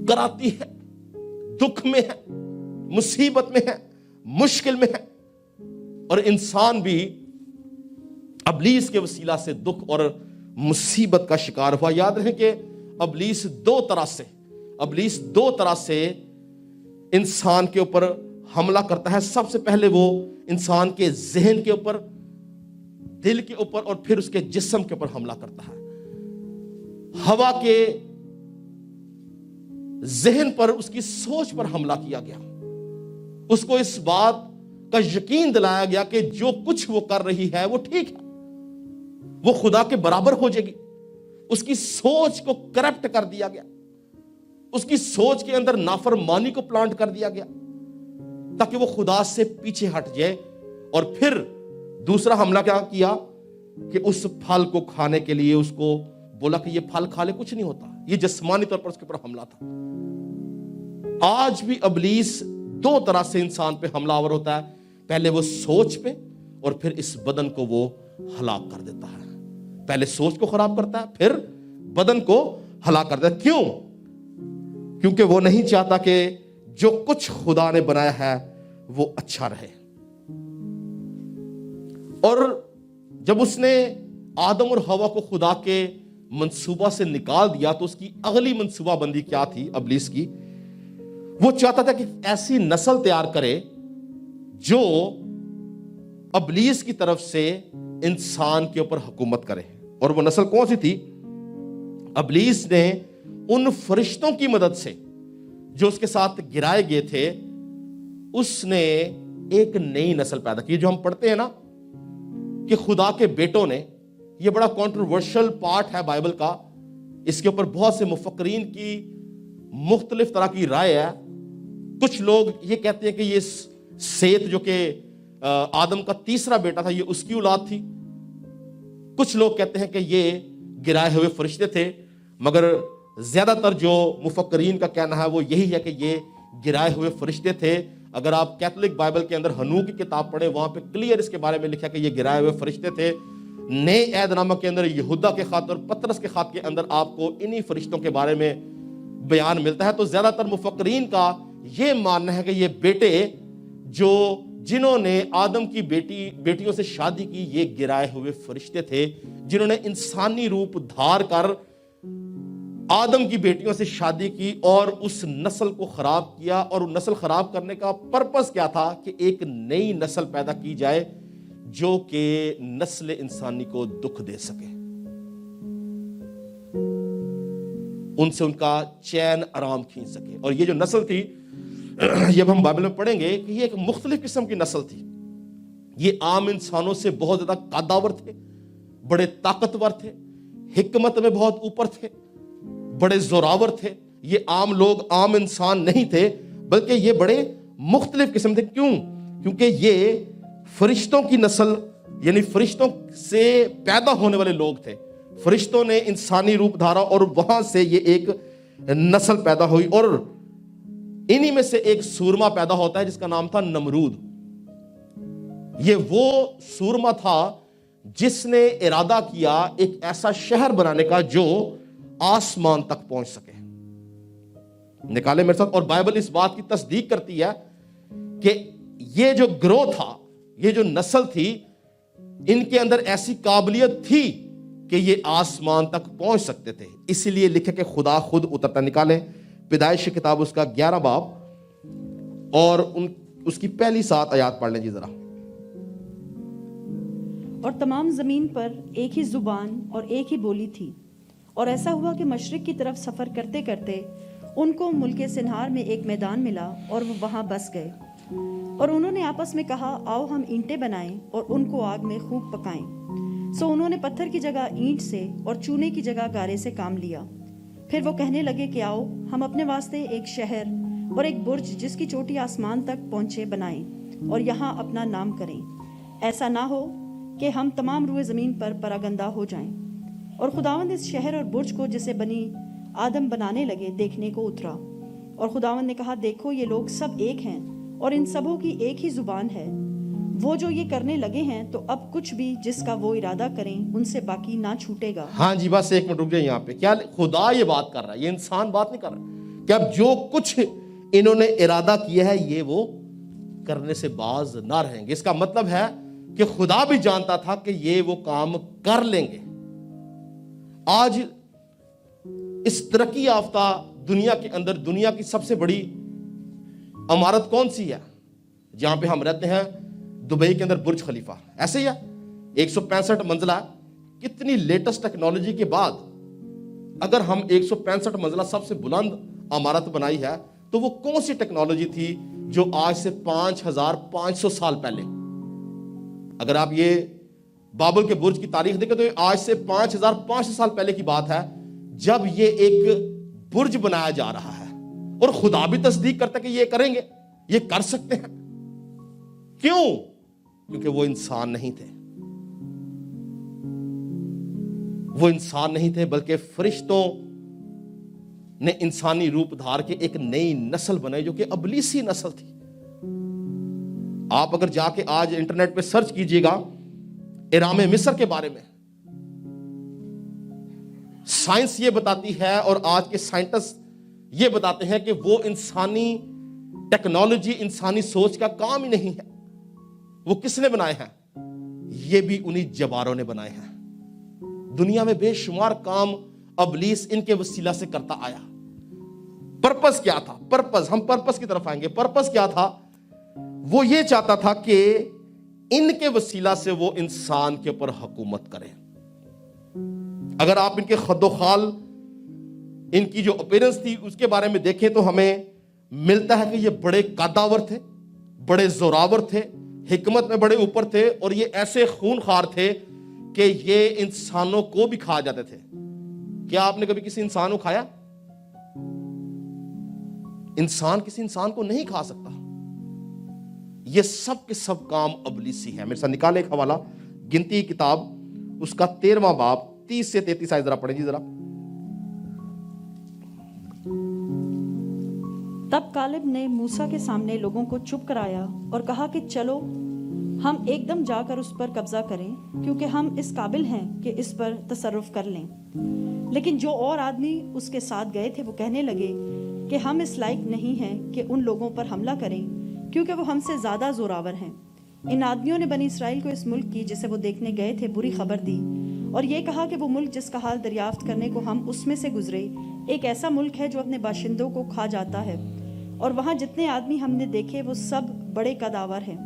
کراتی ہے، دکھ میں ہے، مصیبت میں ہے، مشکل میں ہے، اور انسان بھی ابلیس کے وسیلہ سے دکھ اور مصیبت کا شکار ہوا۔ یاد رہے کہ ابلیس دو طرح سے انسان کے اوپر حملہ کرتا ہے۔ سب سے پہلے وہ انسان کے ذہن کے اوپر، دل کے اوپر، اور پھر اس کے جسم کے اوپر حملہ کرتا ہے۔ ہوا کے ذہن پر، اس کی سوچ پر حملہ کیا گیا، اس کو اس بات کا یقین دلایا گیا کہ جو کچھ وہ کر رہی ہے وہ ٹھیک ہے، وہ خدا کے برابر ہو جائے گی۔ اس کی سوچ کو کرپٹ کر دیا گیا، اس کی سوچ کے اندر نافرمانی کو پلانٹ کر دیا گیا تاکہ وہ خدا سے پیچھے ہٹ جائے۔ اور پھر دوسرا حملہ کیا کیا کہ اس پھل کو کھانے کے لیے اس کو بولا کہ یہ پھل کھا لے، کچھ نہیں ہوتا۔ یہ جسمانی طور پر اس کے اوپر حملہ تھا۔ آج بھی ابلیس دو طرح سے انسان پہ حملہ آور ہوتا ہے، پہلے وہ سوچ پہ، اور پھر اس بدن کو وہ ہلاک کر دیتا ہے۔ پہلے سوچ کو خراب کرتا ہے، پھر بدن کو ہلاک کرتا ہے۔ کیوں؟ کیونکہ وہ نہیں چاہتا کہ جو کچھ خدا نے بنایا ہے وہ اچھا رہے۔ اور جب اس نے آدم اور حوا کو خدا کے منصوبہ سے نکال دیا تو اس کی اگلی منصوبہ بندی کیا تھی ابلیس کی؟ وہ چاہتا تھا کہ ایسی نسل تیار کرے جو ابلیس کی طرف سے انسان کے اوپر حکومت کرے۔ اور وہ نسل کون سی تھی؟ ابلیس نے ان فرشتوں کی مدد سے جو اس کے ساتھ گرائے گئے تھے، اس نے ایک نئی نسل پیدا کی۔ جو ہم پڑھتے ہیں نا کہ خدا کے بیٹوں نے، یہ بڑا کنٹروورشل پارٹ ہے بائبل کا، اس کے اوپر بہت سے مفکرین کی مختلف طرح کی رائے ہے۔ کچھ لوگ یہ کہتے ہیں کہ یہ سیت جو کہ آدم کا تیسرا بیٹا تھا، یہ اس کی اولاد تھی۔ کچھ لوگ کہتے ہیں کہ یہ گرائے ہوئے فرشتے تھے، مگر زیادہ تر جو مفکرین کا کہنا ہے وہ یہی ہے کہ یہ گرائے ہوئے فرشتے تھے۔ اگر آپ کیتھولک بائبل کے اندر ہنوک کی کتاب پڑھیں، وہاں پہ کلیئر اس کے بارے میں لکھا کہ یہ گرائے ہوئے فرشتے تھے۔ نئے عہد نامہ کے اندر یہودا کے خط اور پطرس کے خط کے اندر آپ کو انہی فرشتوں کے بارے میں بیان ملتا ہے۔ تو زیادہ تر مفکرین کا یہ ماننا ہے کہ یہ بیٹے جنہوں نے آدم کی بیٹیوں سے شادی کی، یہ گرائے ہوئے فرشتے تھے، جنہوں نے انسانی روپ دھار کر آدم کی بیٹیوں سے شادی کی اور اس نسل کو خراب کیا۔ اور نسل خراب کرنے کا پرپس کیا تھا؟ کہ ایک نئی نسل پیدا کی جائے جو کہ نسل انسانی کو دکھ دے سکے، ان سے ان کا چین آرام کھینچ سکے۔ اور یہ جو نسل تھی، یہ ہم بائبل میں پڑھیں گے کہ یہ ایک مختلف قسم کی نسل تھی۔ یہ عام انسانوں سے بہت زیادہ قداور تھے، بڑے طاقتور تھے، حکمت میں بہت اوپر تھے، بڑے زوراور تھے۔ یہ عام لوگ، عام انسان نہیں تھے، بلکہ یہ بڑے مختلف قسم تھے۔ کیوں؟ کیونکہ یہ فرشتوں کی نسل، یعنی فرشتوں سے پیدا ہونے والے لوگ تھے۔ فرشتوں نے انسانی روپ دھارا اور وہاں سے یہ ایک نسل پیدا ہوئی، اور انہی میں سے ایک سورما پیدا ہوتا ہے جس کا نام تھا نمرود۔ یہ وہ سورما تھا جس نے ارادہ کیا ایک ایسا شہر بنانے کا جو آسمان تک پہنچ سکے۔ نکالے میرے ساتھ۔ اور بائبل اس بات کی تصدیق کرتی ہے کہ یہ جو گروہ تھا، یہ جو نسل تھی، ان کے اندر ایسی قابلیت تھی کہ یہ آسمان تک پہنچ سکتے تھے۔ اسی لیے لکھے کہ خدا خود اترتا۔ نکالیں پیدائش کی کتاب اس کا 11 باب اور اس کی پہلی 7 آیات پڑھ لیں جی ذرا۔ اور تمام زمین پر ایک ہی زبان اور ایک ہی بولی تھی، اور ایسا ہوا کہ مشرق کی طرف سفر کرتے کرتے ان کو ملک سنہار میں ایک میدان ملا، اور وہ وہاں بس گئے۔ اور انہوں نے آپس میں کہا، آؤ ہم اینٹیں بنائیں اور ان کو آگ میں خوب پکائیں۔ سو انہوں نے پتھر کی جگہ اینٹ سے اور چونے کی جگہ گارے سے کام لیا۔ پھر وہ کہنے لگے کہ آؤ ہم اپنے واسطے ایک شہر اور ایک برج جس کی چوٹی آسمان تک پہنچے بنائیں اور یہاں اپنا نام کریں، ایسا نہ ہو کہ ہم تمام روئے زمین پر پراگندہ ہو جائیں۔ اور خداوند اس شہر اور برج کو جسے بنی آدم بنانے لگے دیکھنے کو اترا، اور خداوند نے کہا دیکھو یہ لوگ سب ایک ہیں اور ان سبوں کی ایک ہی زبان ہے، وہ جو یہ کرنے لگے ہیں تو اب کچھ بھی جس کا وہ ارادہ کریں ان سے باقی نہ چھوٹے گا۔ ہاں جی، بس ایک منٹ رک جائے یہاں پہ۔ کیا خدا یہ بات کر رہا ہے؟ یہ انسان بات نہیں کر رہا کہ اب جو کچھ انہوں نے ارادہ کیا ہے یہ وہ کرنے سے باز نہ رہیں گے۔ اس کا مطلب ہے کہ خدا بھی جانتا تھا کہ یہ وہ کام کر لیں گے۔ آج اس ترقی یافتہ دنیا کے اندر دنیا کی سب سے بڑی عمارت کون سی ہے جہاں پہ ہم رہتے ہیں؟ دبئی کے اندر برج خلیفہ، ایسے ہی ہے، 165 منزلہ ہے۔ کتنی لیٹسٹ ٹیکنالوجی کے بعد اگر ہم 165 منزلہ سب سے بلند عمارت بنائی ہے تو وہ کون سی ٹیکنالوجی تھی جو آج سے 5500 سال پہلے؟ اگر آپ یہ بابل کے برج کی تاریخ دیکھیں تو آج سے 5500 سال پہلے کی بات ہے جب یہ ایک برج بنایا جا رہا ہے، اور خدا بھی تصدیق کرتا ہے کہ یہ کریں گے، یہ کر سکتے ہیں۔ کیوں؟ کیونکہ وہ انسان نہیں تھے، وہ انسان نہیں تھے بلکہ فرشتوں نے انسانی روپ دھار کے ایک نئی نسل بنائی جو کہ ابلیسی نسل تھی۔ آپ اگر جا کے آج انٹرنیٹ پہ سرچ کیجئے گا ارام مصر کے بارے میں، سائنس یہ بتاتی ہے اور آج کے سائنٹسٹ یہ بتاتے ہیں کہ وہ انسانی ٹیکنالوجی، انسانی سوچ کا کام ہی نہیں ہے۔ وہ کس نے بنائے ہیں؟ یہ بھی انہی جباروں نے بنائے ہیں۔ دنیا میں بے شمار کام ابلیس ان کے وسیلہ سے کرتا آیا۔ پرپس کیا تھا؟ ہم پرپس کی طرف آئیں گے۔ پرپس کیا تھا؟ وہ یہ چاہتا تھا کہ ان کے وسیلہ سے وہ انسان کے اوپر حکومت کرے۔ اگر آپ ان کے خد و خال، ان کی جو اپیرنس تھی اس کے بارے میں دیکھیں تو ہمیں ملتا ہے کہ یہ بڑے قداور تھے، بڑے زوراور تھے، حکمت میں بڑے اوپر تھے، اور یہ ایسے خون خار تھے کہ یہ انسانوں کو بھی کھا جاتے تھے۔ کیا آپ نے کبھی کسی انسان کو کھایا؟ انسان کسی انسان کو نہیں کھا سکتا۔ یہ سب کے سب کام ابلیسی ہے۔ میرے ساتھ نکالے ایک حوالہ، گنتی کتاب اس کا 13واں باب 30 سے 33 آیت ذرا پڑھیں جی ذرا۔ تب کالب نے موسیٰ کے سامنے لوگوں کو چپ کرایا اور کہا کہ چلو ہم ایک دم جا کر اس پر قبضہ کریں، کیونکہ ہم اس قابل ہیں کہ اس پر تصرف کر لیں۔ لیکن جو اور آدمی اس کے ساتھ گئے تھے وہ کہنے لگے کہ ہم اس لائق نہیں ہیں کہ ان لوگوں پر حملہ کریں، کیونکہ وہ ہم سے زیادہ زوراور ہیں۔ ان آدمیوں نے بنی اسرائیل کو اس ملک کی جسے وہ دیکھنے گئے تھے بری خبر دی، اور یہ کہا کہ وہ ملک جس کا حال دریافت کرنے کو ہم اس میں سے گزرے ایک ایسا ملک ہے جو اپنے باشندوں کو کھا جاتا ہے، اور وہاں جتنے آدمی ہم نے دیکھے وہ سب بڑے قداور ہیں۔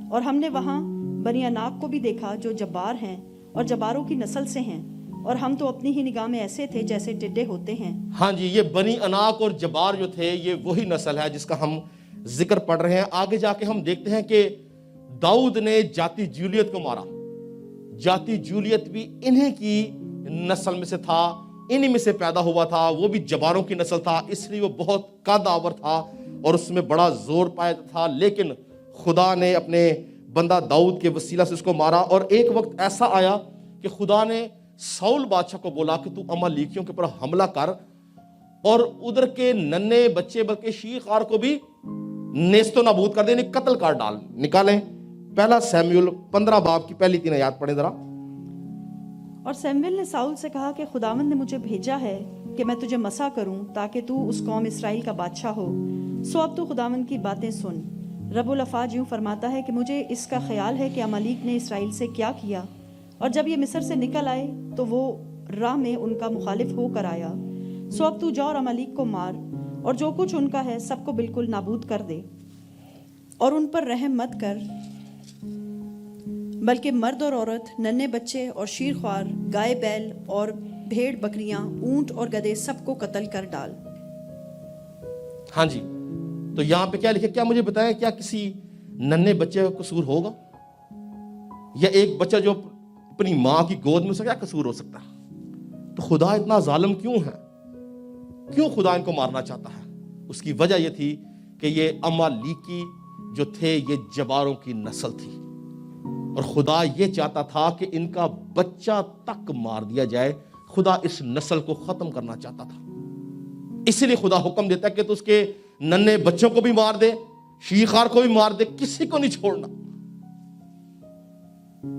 اور ہم نے وہاں بنی اناق کو بھی دیکھا جو جبار ہیں اور جباروں کی نسل سے ہیں، اور ہم تو اپنی ہی نگاہ میں ایسے تھے جیسے ٹڈے ہوتے ہیں۔ ہاں جی، یہ بنی اناق اور جبار جو تھے یہ وہی نسل ہے جس کا ہم ذکر پڑھ رہے ہیں۔ آگے جا کے ہم دیکھتے ہیں کہ داؤد نے جاتی جولیت کو مارا۔ جاتی جولیت بھی انہیں کی نسل میں سے تھا، انہی میں سے پیدا ہوا تھا، وہ بھی جباروں کی نسل تھا، اس لیے وہ بہت قدآور تھا اور اس میں بڑا زور پایا تھا۔ لیکن خدا نے اپنے بندہ داؤد کے وسیلہ سے اس کو مارا، اور ایک وقت ایسا آیا کہ خدا نے ساؤل بادشاہ کو بولا کہ تو عمالیکیوں کے اوپر حملہ کر اور ادھر کے ننھے بچے بلکہ شیخار کو بھی نیست و نابود کر دے، یعنی قتل کر ڈال۔ نکالیں پہلا سیموئیل 15 باب کی پہلی 3 آیات پڑھیں ذرا۔ اور سیموئیل نے ساؤل سے کہا کہ خداوند نے مجھے بھیجا ہے کہ میں تجھے مسح کروں تاکہ تو اس قوم اسرائیل کا بادشاہ ہو، سو اب تو خداوند کی باتیں سن۔ رب الافواج یوں فرماتا ہے کہ مجھے اس کا خیال ہے کہ عمالیق نے اسرائیل سے کیا کیا، اور جب یہ مصر سے نکل آئے تو وہ راہ میں ان کا مخالف ہو کر آیا، سو اب تو جا اور عمالیق کو مار اور جو کچھ ان کا ہے سب کو بالکل نابود کر دے، اور ان پر رحم مت کر، بلکہ مرد اور عورت، ننھے بچے اور شیرخوار، گائے بیل اور بھیڑ بکریاں، اونٹ اور گدھے سب کو قتل کر ڈال۔ ہاں جی، تو یہاں پہ کیا لکھے؟ کیا مجھے بتائیں کیا کسی ننھے بچے کا قصور ہوگا؟ یا ایک بچہ جو اپنی ماں کی گود میں اس کا کیا قصور ہو سکتا ہے؟ تو خدا اتنا ظالم کیوں ہے؟ کیوں خدا ان کو مارنا چاہتا ہے؟ اس کی وجہ یہ تھی کہ یہ امالیکی جو تھے یہ جباروں کی نسل تھی، اور خدا یہ چاہتا تھا کہ ان کا بچہ تک مار دیا جائے. خدا اس نسل کو ختم کرنا چاہتا تھا، اسی لیے خدا حکم دیتا ہے کہ تو اس کے ننھے بچوں کو بھی مار دے، شیخار کو بھی مار دے، کسی کو نہیں چھوڑنا.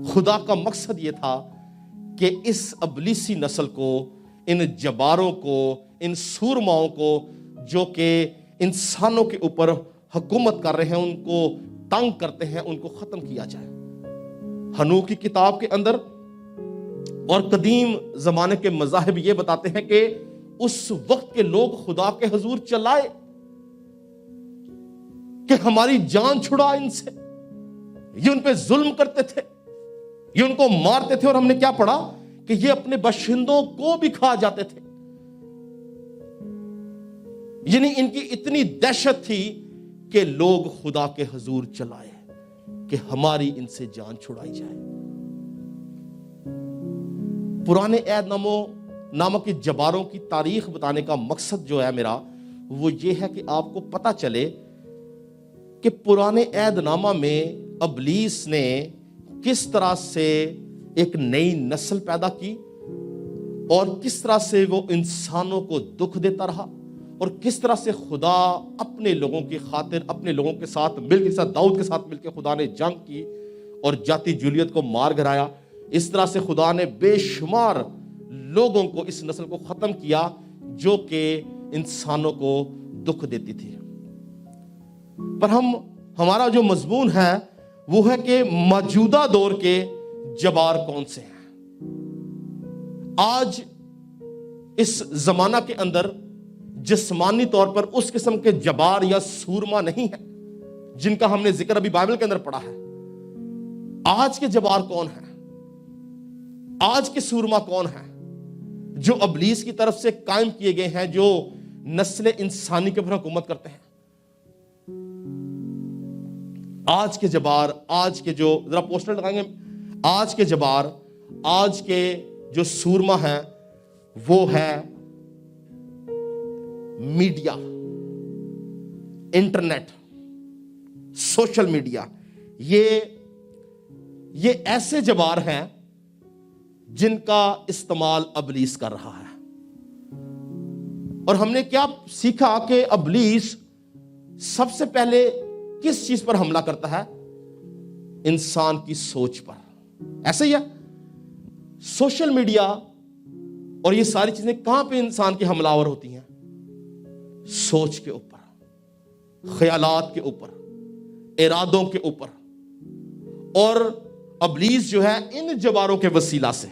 خدا کا مقصد یہ تھا کہ اس ابلیسی نسل کو، ان جباروں کو، ان سورماؤں کو جو کہ انسانوں کے اوپر حکومت کر رہے ہیں، ان کو تنگ کرتے ہیں، ان کو ختم کیا جائے. حنوک کی کتاب کے اندر اور قدیم زمانے کے مذاہب یہ بتاتے ہیں کہ اس وقت کے لوگ خدا کے حضور چلائے کہ ہماری جان چھڑا ان سے. یہ ان پہ ظلم کرتے تھے، یہ ان کو مارتے تھے، اور ہم نے کیا پڑھا کہ یہ اپنے باشندوں کو بھی کھا جاتے تھے. یعنی ان کی اتنی دہشت تھی کہ لوگ خدا کے حضور چلائے کہ ہماری ان سے جان چھڑائی جائے. پرانے عہد ناموں کے جباروں کی تاریخ بتانے کا مقصد جو ہے میرا، وہ یہ ہے کہ آپ کو پتہ چلے کہ پرانے عہد نامہ میں ابلیس نے کس طرح سے ایک نئی نسل پیدا کی، اور کس طرح سے وہ انسانوں کو دکھ دیتا رہا، اور کس طرح سے خدا اپنے لوگوں کی خاطر اپنے لوگوں کے ساتھ مل کے ساتھ داؤد کے ساتھ مل کے خدا نے جنگ کی اور جاتی جولیت کو مار گرایا. اس طرح سے خدا نے بے شمار لوگوں کو، اس نسل کو ختم کیا جو کہ انسانوں کو دکھ دیتی تھی. پر ہمارا جو مضمون ہے وہ ہے کہ موجودہ دور کے جبار کون سے ہیں. آج اس زمانہ کے اندر جسمانی طور پر اس قسم کے جبار یا سورما نہیں ہیں جن کا ہم نے ذکر ابھی بائبل کے اندر پڑھا ہے. آج کے جبار کون ہیں؟ آج کے سورما کون ہیں جو ابلیس کی طرف سے قائم کیے گئے ہیں، جو نسل انسانی کے اوپر حکومت کرتے ہیں؟ آج کے جبار، آج کے جو ذرا پوسٹر لگائیں گے، آج کے جبار، آج کے جو سورما ہیں وہ ہے میڈیا، انٹرنیٹ، سوشل میڈیا. یہ ایسے جبار ہیں جن کا استعمال ابلیس کر رہا ہے. اور ہم نے کیا سیکھا کہ ابلیس سب سے پہلے کس چیز پر حملہ کرتا ہے؟ انسان کی سوچ پر. ایسے ہی ہے سوشل میڈیا اور یہ ساری چیزیں کہاں پہ انسان کی حملہ آور ہوتی ہیں؟ سوچ کے اوپر، خیالات کے اوپر، ارادوں کے اوپر. اور ابلیس جو ہے ان جباروں کے وسیلہ سے،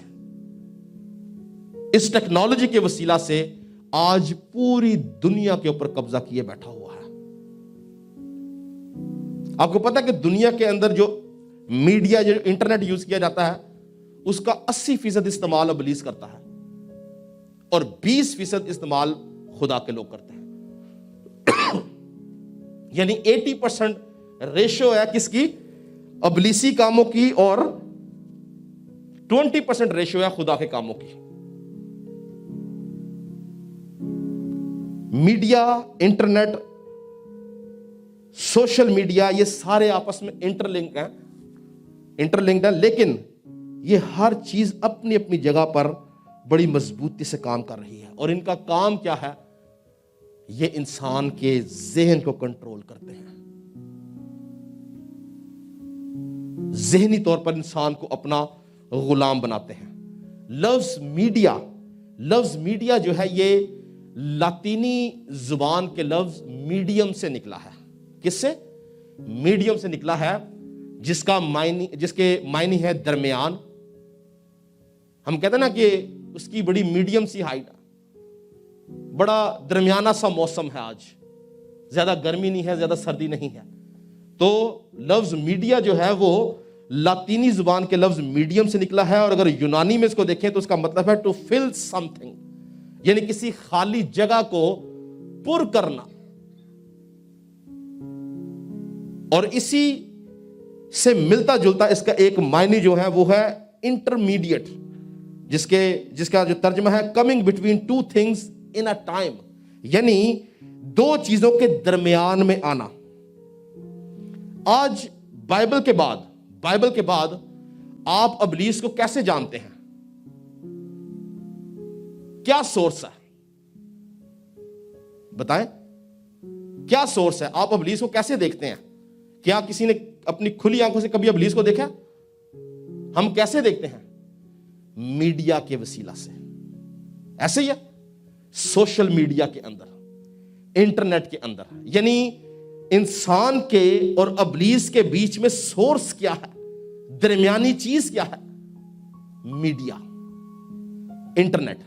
اس ٹیکنالوجی کے وسیلہ سے آج پوری دنیا کے اوپر قبضہ کیے بیٹھا ہوا ہے. آپ کو پتا ہے کہ دنیا کے اندر جو میڈیا، جو انٹرنیٹ یوز کیا جاتا ہے، اس کا 80% استعمال ابلیس کرتا ہے اور 20% استعمال خدا کے لوگ کرتے ہیں. یعنی 80% ریشو ہے کس کی؟ ابلیسی کاموں کی، اور 20% ریشو ہے خدا کے کاموں کی. میڈیا، انٹرنیٹ، سوشل میڈیا، یہ سارے آپس میں انٹرلنکڈ ہیں، لیکن یہ ہر چیز اپنی اپنی جگہ پر بڑی مضبوطی سے کام کر رہی ہے. اور ان کا کام کیا ہے؟ یہ انسان کے ذہن کو کنٹرول کرتے ہیں، ذہنی طور پر انسان کو اپنا غلام بناتے ہیں. لفظ میڈیا جو ہے یہ لاطینی زبان کے لفظ میڈیم سے نکلا ہے. کس سے؟ میڈیم سے نکلا ہے، جس کے معنی ہے درمیان. ہم کہتے ہیں نا کہ اس کی بڑی میڈیم سی ہائٹ، بڑا درمیانہ سا موسم ہے آج، زیادہ گرمی نہیں ہے، زیادہ سردی نہیں ہے. تو لفظ میڈیا جو ہے وہ لاطینی زبان کے لفظ میڈیم سے نکلا ہے. اور اگر یونانی میں اس کو دیکھیں تو اس کا مطلب ہے ٹو فل سم تھنگ، یعنی کسی خالی جگہ کو پر کرنا. اور اسی سے ملتا جلتا اس کا ایک معنی جو ہے وہ ہے इंटरमीडिएट, जिसका जो तर्जमा है coming between two things in a time, यानी दो चीजों के दरमियान में आना। आज बाइबल के बाद आप इब्लीस को कैसे जानते हैं? क्या सोर्स है? बताएं, क्या सोर्स है? आप इब्लीस को कैसे देखते हैं? क्या किसी ने अपनी खुली आंखों से कभी इब्लीस को देखा? हम कैसे देखते हैं? मीडिया के वसीला से। ऐसे ही है, सोशल मीडिया के अंदर, इंटरनेट के अंदर। यानी इंसान के और इब्लीस के बीच में सोर्स क्या है, दरमियानी चीज क्या है? Media, internet.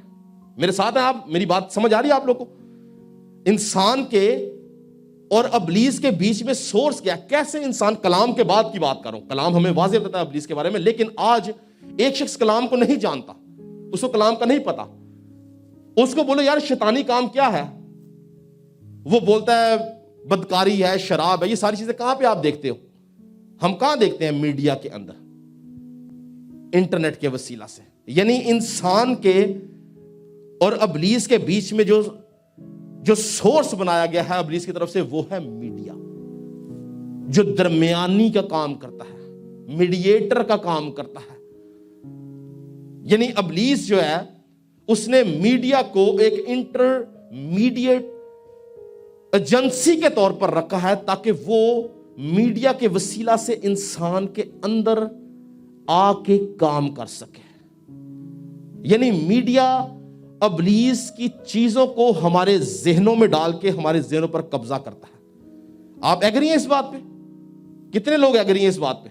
मेरे साथ हैं आप? मेरी बात समझ आ रही है आप लोग को? इंसान के और इब्लीस के बीच में सोर्स क्या है? कैसे इंसान, कलाम के बाद की बात करूं, कलाम हमें वाज़ेह बताता है इब्लीस के बारे में, लेकिन आज एक शख्स कलाम को नहीं जानता, उसको कलाम का नहीं पता। उसको बोलो यार शैतानी काम क्या है, वो बोलता है बदकारी है, शराब है। ये सारी चीजें कहां पे आप देखते हो? हम कहां देखते हैं? मीडिया के अंदर, इंटरनेट के वसीला से। यानी इंसान के और इब्लीस के बीच में जो सोर्स बनाया गया है इब्लीस की तरफ से, वो है मीडिया, जो दरमियानी का काम करता है, मीडिएटर का काम करता है। यानी इब्लीस जो है उसने मीडिया को एक इंटरमीडिएट एजेंसी के तौर पर रखा है, ताकि वो मीडिया के वसीला से इंसान के अंदर आके काम कर सके। यानी मीडिया इब्लीस की चीजों को हमारे जहनों में डाल के हमारे जहनों पर कब्जा करता है। आप एग्री हैं इस बात पे? कितने लोग एग्री हैं इस बात पे?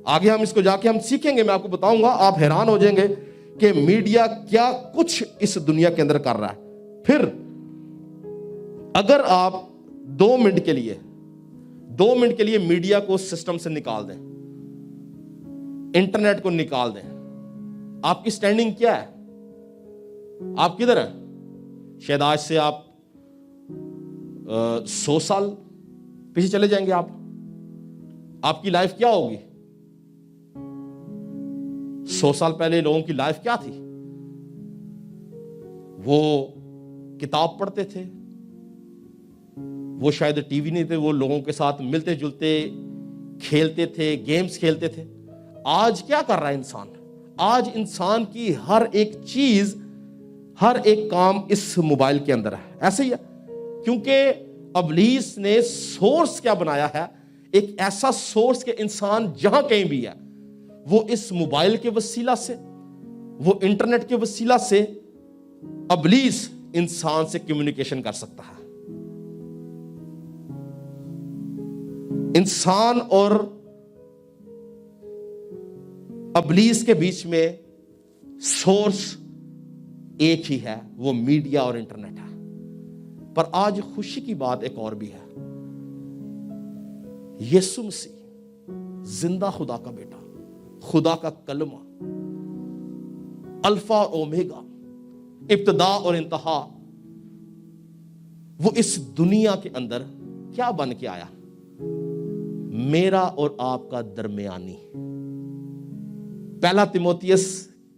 आगे हम इसको जाके हम सीखेंगे, मैं आपको बताऊंगा, आप हैरान हो जाएंगे कि मीडिया क्या कुछ इस दुनिया के अंदर कर रहा है। फिर अगर आप 2 मिनट के लिए मीडिया को सिस्टम से निकाल दें, इंटरनेट को निकाल दें, आपकी स्टैंडिंग क्या है? आप किधर हैं? शायद आज से आप 100 साल पीछे चले जाएंगे। आपकी लाइफ क्या होगी? 100 साल पहले लोगों की लाइफ क्या थी? वो किताब पढ़ते थे, वो शायद टीवी नहीं थे, वो लोगों के साथ मिलते जुलते खेलते थे, गेम्स खेलते थे। आज क्या कर रहा है इंसान? आज इंसान की हर एक चीज, हर एक काम इस मोबाइल के अंदर है। ऐसे ही है, क्योंकि इब्लीस ने सोर्स क्या बनाया है? एक ऐसा सोर्स कि इंसान जहां कहीं भी है, वो इस मोबाइल के वसीला से, वो इंटरनेट के वसीला से इब्लीस इंसान से कम्युनिकेशन कर सकता है। इंसान और इब्लीस के बीच में सोर्स एक ही है, वो मीडिया और इंटरनेट है। पर आज खुशी की बात एक और भी है, यीशु मसीह जिंदा खुदा का बेटा, खुदा का कलमा, अल्फा और ओमेगा, इब्तिदा और इंतहा, वो इस दुनिया के अंदर क्या बन के आया? मेरा और आपका दरमियानी। पहला तिमोथियस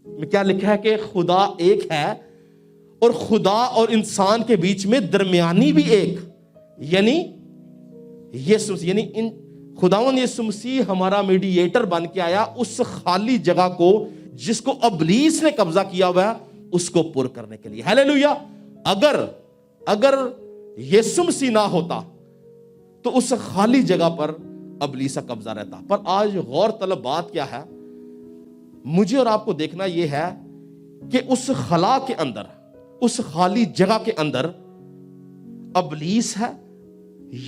में क्या लिखा है कि खुदा एक है और खुदा और इंसान के बीच में दरमियानी भी एक, यानी यीशु, यानी खुदावंद यीशु मसीह हमारा मीडिएटर बन के आया उस खाली जगह को जिसको इब्लीस ने कब्जा किया हुआ है, उसको पुर करने के लिए। हालेलुया। अगर यीशु मसीह ना होता तो उस खाली जगह पर इब्लीस का कब्जा रहता। पर आज गौर तलब बात क्या है, मुझे और आपको देखना यह है कि उस खला के अंदर, उस खाली जगह के अंदर इब्लीस है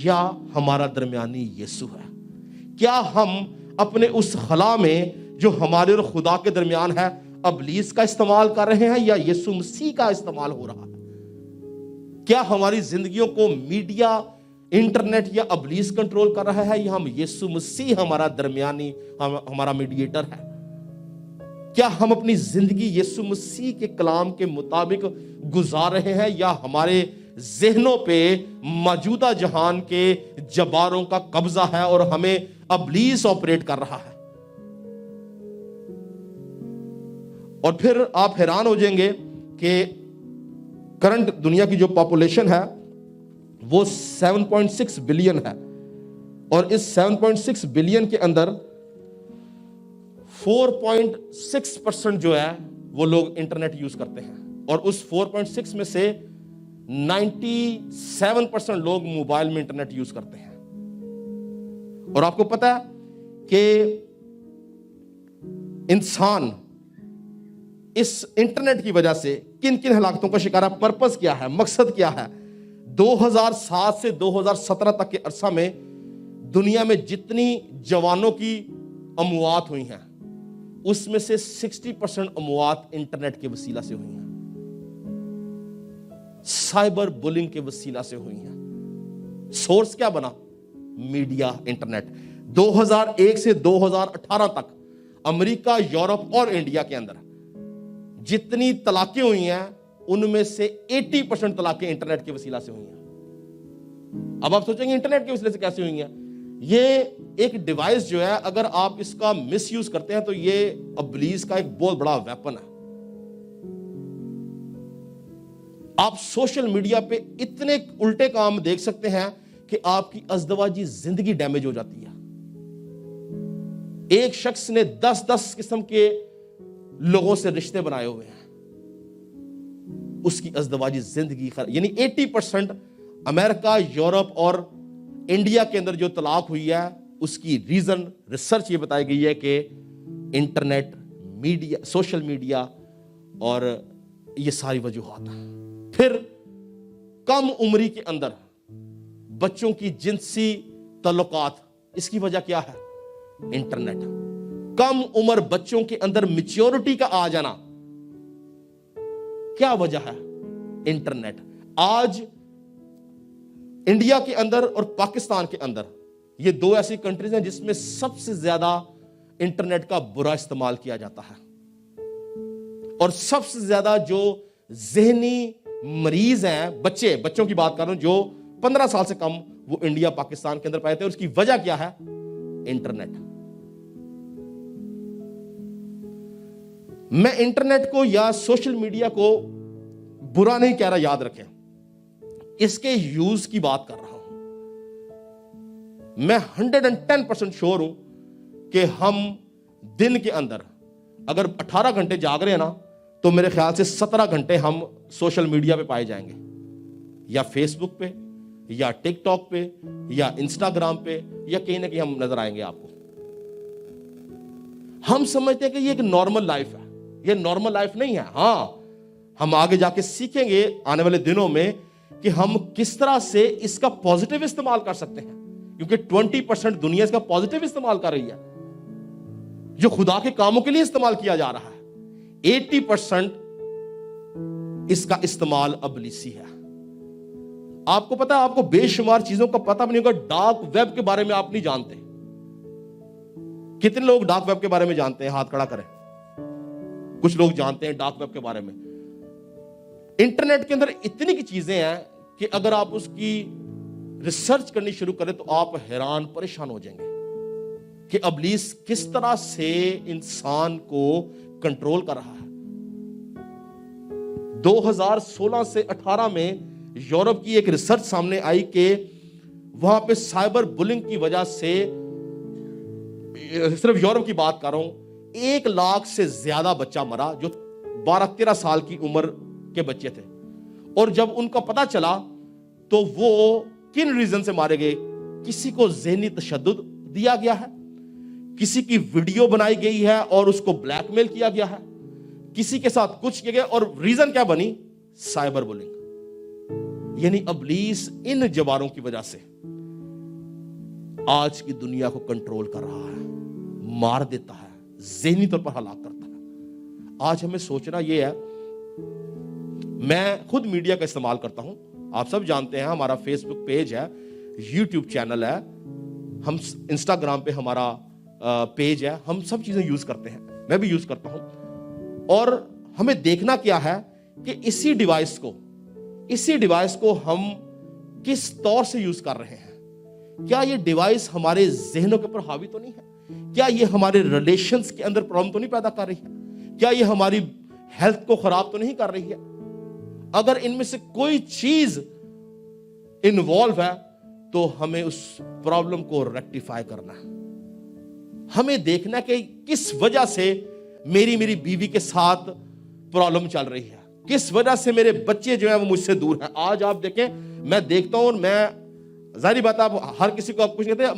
या हमारा दरमियानी यीशु है? क्या हम अपने उस खला में जो हमारे और खुदा के दरमियान है इब्लीस का इस्तेमाल कर रहे हैं या यीशु मसीह का इस्तेमाल हो रहा है? क्या हमारी जिंदगियों को मीडिया, इंटरनेट या इब्लीस कंट्रोल कर रहा है या हम यीशु मसीह हमारा दरमियानी, हमारा मीडिएटर है? क्या हम अपनी जिंदगी यीशु मसीह के कलाम के मुताबिक गुजार रहे हैं या हमारे जहनों पे मौजूदा जहान के जबारों का कब्जा है और हमें इब्लीस ऑपरेट कर रहा है? और फिर आप हैरान हो जाएंगे कि करंट दुनिया की जो पॉपुलेशन है वो 7.6 बिलियन है, और इस 7.6 बिलियन के अंदर 4.6% जो है वो लोग इंटरनेट यूज करते हैं, और उस 4.6 में से 97% लोग मोबाइल में इंटरनेट यूज करते हैं। और आपको पता है कि इंसान इस इंटरनेट की वजह से किन किन हलाकतों का शिकार है, पर्पस क्या है, मकसद क्या है। 2007 से 2017 तक के अरसा में दुनिया में जितनी जवानों की अमवात हुई हैं उसमें से 60% अमवात इंटरनेट के वसीला से हुई हैं, साइबर बुलिंग के वसीला से हुई हैं। सोर्स क्या बना? Media, internet. 2001 से 2018 तक अमेरिका, यूरोप और इंडिया के अंदर जितनी तलाकें हुई हैं उनमें से 80% तलाकें इंटरनेट के वसीला से हुई हैं। अब आप सोचेंगे इंटरनेट के वसीले से कैसे हुई हैं? ये एक डिवाइस जो है, अगर आप इसका मिसयूज करते हैं तो ये इब्लीस का एक बहुत बड़ा वेपन है। आप सोशल मीडिया पे इतने उल्टे काम देख सकते हैं कि आपकी अज़दवाजी जिंदगी डैमेज हो जाती है। एक शख्स ने 10-10 किस्म के लोगों से रिश्ते बनाए हुए हैं, उसकी अज़दवाजी जिंदगी खराब। यानी 80% अमेरिका, यूरोप और इंडिया के अंदर जो तलाक हुई है उसकी रीजन, रिसर्च ये बताई गई है कि इंटरनेट, मीडिया, सोशल मीडिया और ये सारी वजूहात हैं। फिर कम उम्री के अंदर बच्चों की जिनसी तल्लुकात, इसकी वजह क्या है? इंटरनेट। कम उम्र बच्चों के अंदर मैच्योरिटी का आ जाना, क्या वजह है? इंटरनेट। आज इंडिया के अंदर और पाकिस्तान के अंदर ये दो ऐसी कंट्रीज हैं जिसमें सबसे ज्यादा इंटरनेट का बुरा इस्तेमाल किया जाता है, और सबसे ज्यादा जो ज़हनी मरीज हैं, बच्चों की बात कर रहा हूं जो 15 साल से कम, वो इंडिया, पाकिस्तान के अंदर पाए थे। और उसकी वजह क्या है? इंटरनेट। मैं इंटरनेट को या सोशल मीडिया को बुरा नहीं कह रहा, याद रखें, इसके यूज की बात कर रहा हूं। मैं 110% श्योर हूं कि हम दिन के अंदर अगर 18 घंटे जाग रहे हैं ना, तो मेरे ख्याल से 17 घंटे हम सोशल मीडिया पे पाए जाएंगे, या फेसबुक पे, या टिकटॉक पे, या इंस्टाग्राम पे, या कहीं ना कहीं हम नजर आएंगे आपको। हम समझते हैं कि ये एक नॉर्मल लाइफ है। ये नॉर्मल लाइफ नहीं है। हां, हम आगे जाके सीखेंगे आने वाले दिनों में कि हम किस तरह से इसका पॉजिटिव इस्तेमाल कर सकते हैं, क्योंकि 20% दुनिया इसका पॉजिटिव इस्तेमाल कर रही है, जो खुदा के कामों के लिए इस्तेमाल किया जा रहा है। 80% इसका इस्तेमाल इब्लीसी है। आपको पता है, आपको बेशुमार चीजों का पता भी नहीं होगा। डार्क वेब के बारे में आप नहीं जानते। कितने लोग डार्क वेब के बारे में जानते हैं? हाथ खड़ा करें। कुछ लोग जानते हैं डार्क वेब के बारे में। इंटरनेट के अंदर इतनी की चीजें हैं कि अगर आप उसकी रिसर्च करनी शुरू करें तो आप हैरान परेशान हो जाएंगे कि इब्लीस किस तरह से इंसान को कंट्रोल कर रहा है। 2016 से 18 में यूरोप की एक रिसर्च सामने आई कि वहां पे साइबर बुलिंग की वजह से, सिर्फ यूरोप की बात कर रहा हूं, 1 लाख से ज्यादा बच्चा मरा जो 12-13 साल की उम्र के बच्चे थे। और जब उनका पता चला तो वो किन रीजन से मारे गए? किसी को ज़हनी तशद्दुद दिया गया है, किसी की वीडियो बनाई गई है और उसको ब्लैकमेल किया गया है, किसी के साथ कुछ किया गया, और रीजन क्या बनी? Cyber bullying. यानी इब्लीस इन जवारों की वजह से आज की दुनिया को कंट्रोल कर रहा है, मार देता है, ज़हनी तौर पर हलाक करता है। आज हमें सोचना यह है, मैं खुद मीडिया का इस्तेमाल करता हूं, आप सब जानते हैं, हमारा फेसबुक पेज है, यूट्यूब चैनल है, हम इंस्टाग्राम पे हमारा पेज है, हम सब चीजें यूज करते हैं, मैं भी यूज करता हूं। और हमें देखना क्या है कि इसी डिवाइस को हम किस तौर से यूज कर रहे हैं। क्या ये डिवाइस हमारे जहनों के ऊपर हावी तो नहीं है? क्या ये हमारे रिलेशंस के अंदर प्रॉब्लम तो नहीं पैदा कर रही है? کیا یہ ہماری ہیلتھ کو خراب تو نہیں کر رہی ہے؟ اگر ان میں سے کوئی چیز انوالو ہے تو ہمیں اس پرابلم کو ریکٹیفائی کرنا ہے. ہمیں دیکھنا کہ کس وجہ سے میری بیوی کے ساتھ پرابلم چل رہی ہے, کس وجہ سے میرے بچے جو ہیں وہ مجھ سے دور ہیں. آج آپ دیکھیں, میں دیکھتا ہوں, اور میں ظاہری بات ہے, آپ ہر کسی کو آپ کچھ کہتے ہیں,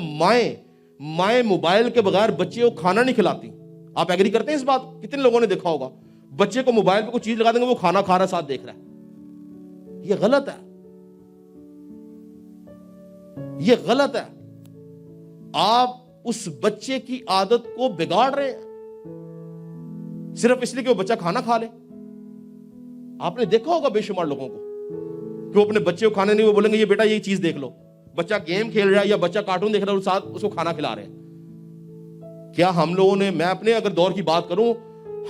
مائیں موبائل کے بغیر بچے کو کھانا نہیں کھلاتی. آپ ایگری کرتے ہیں اس بات؟ کتنے لوگوں نے دیکھا ہوگا بچے کو موبائل پہ کوئی چیز لگا دیں گے, وہ کھانا کھا رہا ہے, ساتھ دیکھ رہا ہے. یہ غلط ہے, یہ غلط ہے. آپ اس بچے کی عادت کو بگاڑ رہے ہیں صرف اس لیے کہ وہ بچہ کھانا کھا لے. آپ نے دیکھا ہوگا بے شمار لوگوں کو کہ وہ اپنے بچے کو کھانے نہیں, وہ بولیں گے یہ بیٹا یہ چیز دیکھ لو. بچہ گیم کھیل رہا ہے یا بچہ کارٹون دیکھ رہا ہے اور ساتھ اس کو کھانا کھلا رہے ہیں. کیا ہم لوگوں نے, میں اپنے اگر دور کی بات کروں,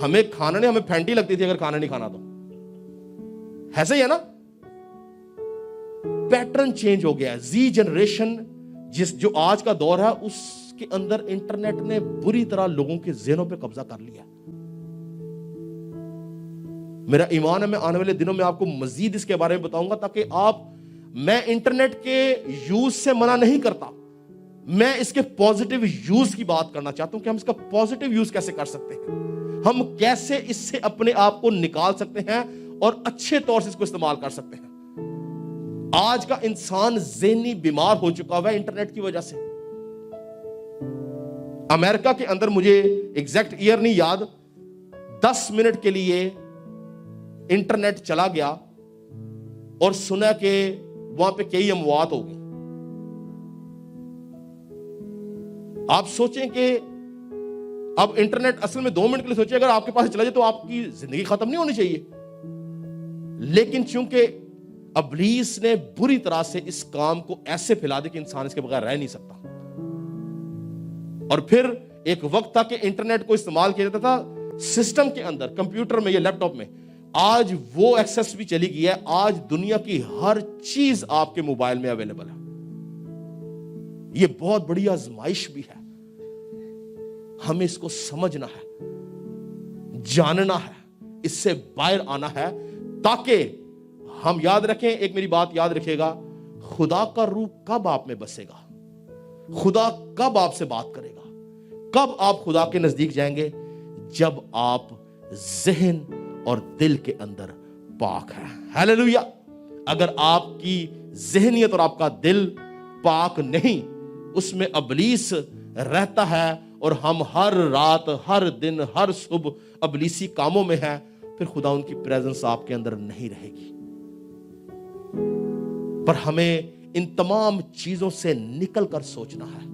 ہمیں کھانا نہیں, ہمیں پھینٹی لگتی تھی اگر کھانا نہیں کھانا تو. ایسا ہی ہے نا, پیٹرن چینج ہو گیا ہے. زی جنریشن جو آج کا دور ہے, اس کے اندر انٹرنیٹ نے بری طرح لوگوں کے ذہنوں پہ قبضہ کر لیا. میرا ایمان ہے میں آنے والے دنوں میں آپ کو مزید اس کے بارے میں بتاؤں گا, تاکہ میں انٹرنیٹ کے یوز سے منع نہیں کرتا, میں اس کے پازیٹیو یوز کی بات کرنا چاہتا ہوں کہ ہم اس کا پازیٹیو یوز کیسے کر سکتے ہیں, ہم کیسے اس سے اپنے آپ کو نکال سکتے ہیں اور اچھے طور سے اس کو استعمال کر سکتے ہیں. آج کا انسان ذہنی بیمار ہو چکا ہوا ہے انٹرنیٹ کی وجہ سے. امریکہ کے اندر مجھے ایگزیکٹ ایئر نہیں یاد, 10 منٹ کے لیے انٹرنیٹ چلا گیا اور سنا کہ وہاں پہ کئی اموات ہو گئی. آپ سوچیں کہ اب انٹرنیٹ اصل میں 2 منٹ کے لیے سوچیں, اگر آپ کے پاس چلا جائے تو آپ کی زندگی ختم نہیں ہونی چاہیے. لیکن چونکہ ابلیس نے بری طرح سے اس کام کو ایسے پھیلا دیا کہ انسان اس کے بغیر رہ نہیں سکتا. اور پھر ایک وقت تھا کہ انٹرنیٹ کو استعمال کیا جاتا تھا سسٹم کے اندر, کمپیوٹر میں یا لیپ ٹاپ میں. آج وہ ایکسس بھی چلی گئی ہے, آج دنیا کی ہر چیز آپ کے موبائل میں اویلیبل ہے. یہ بہت بڑی آزمائش بھی ہے, ہمیں اس کو سمجھنا ہے, جاننا ہے, اس سے باہر آنا ہے, تاکہ ہم یاد رکھیں. ایک میری بات یاد رکھے گا, خدا کا روح کب آپ میں بسے گا, خدا کب آپ سے بات کرے گا, کب آپ خدا کے نزدیک جائیں گے؟ جب آپ ذہن اور دل کے اندر پاک ہے. ہیلیلویا. اگر آپ کی ذہنیت اور آپ کا دل پاک نہیں, اس میں ابلیس رہتا ہے اور ہم ہر رات, ہر دن, ہر صبح ابلیسی کاموں میں ہیں, پھر خدا ان کی پریزنس آپ کے اندر نہیں رہے گی. پر ہمیں ان تمام چیزوں سے نکل کر سوچنا ہے,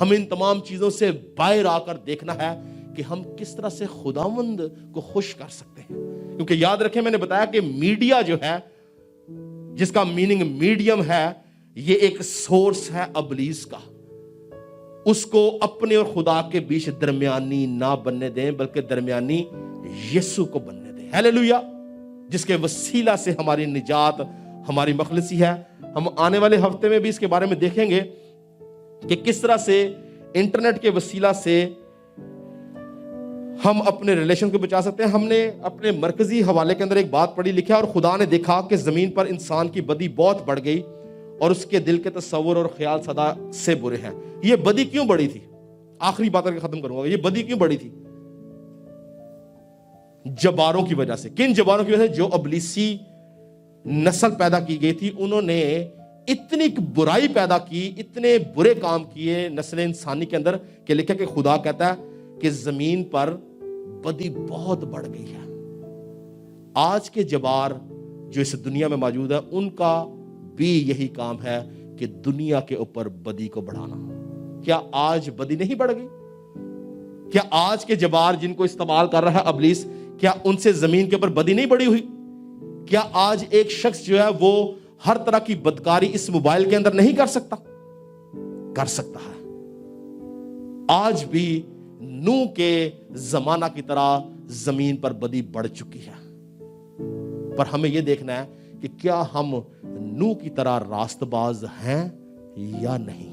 ہمیں ان تمام چیزوں سے باہر آ کر دیکھنا ہے کہ ہم کس طرح سے خداوند کو خوش کر سکتے ہیں. کیونکہ یاد رکھیں, میں نے بتایا کہ میڈیا جو ہے, جس کا میننگ میڈیم ہے, یہ ایک سورس ہے ابلیس کا. اس کو اپنے اور خدا کے بیچ درمیانی نہ بننے دیں, بلکہ درمیانی یسوع کو بننے دیں. ہیلیلویا. جس کے وسیلہ سے ہماری نجات, ہماری مخلصی ہے. ہم آنے والے ہفتے میں بھی اس کے بارے میں دیکھیں گے کہ کس طرح سے انٹرنیٹ کے وسیلہ سے ہم اپنے ریلیشن کو بچا سکتے ہیں. ہم نے اپنے مرکزی حوالے کے اندر ایک بات پڑھی, لکھا, اور خدا نے دیکھا کہ زمین پر انسان کی بدی بہت بڑھ گئی اور اس کے دل کے تصور اور خیال سدا سے برے ہیں. یہ بدی کیوں بڑھی تھی؟ آخری بات کر کے ختم کروں گا. یہ بدی کیوں بڑھی تھی؟ جباروں کی وجہ سے. کن جباروں کی وجہ سے؟ جو ابلیسی نسل پیدا کی گئی تھی, انہوں نے اتنی برائی پیدا کی, اتنے برے کام کیے نسل انسانی کے اندر, کہ لکھا کہ خدا کہتا ہے کہ زمین پر بدی بہت بڑھ گئی ہے. آج کے جبار جو اس دنیا میں موجود ہے, ان کا بھی یہی کام ہے کہ دنیا کے اوپر بدی کو بڑھانا. کیا آج بدی نہیں بڑھ گئی؟ کیا آج کے جبار جن کو استعمال کر رہا ہے ابلیس, کیا ان سے زمین کے اوپر بدی نہیں بڑھی ہوئی؟ کیا آج ایک شخص جو ہے وہ ہر طرح کی بدکاری اس موبائل کے اندر نہیں کر سکتا؟ کر سکتا ہے. آج بھی نوح کے زمانہ کی طرح زمین پر بدی بڑھ چکی ہے, پر ہمیں یہ دیکھنا ہے کہ کیا ہم نوح کی طرح راست باز ہیں یا نہیں.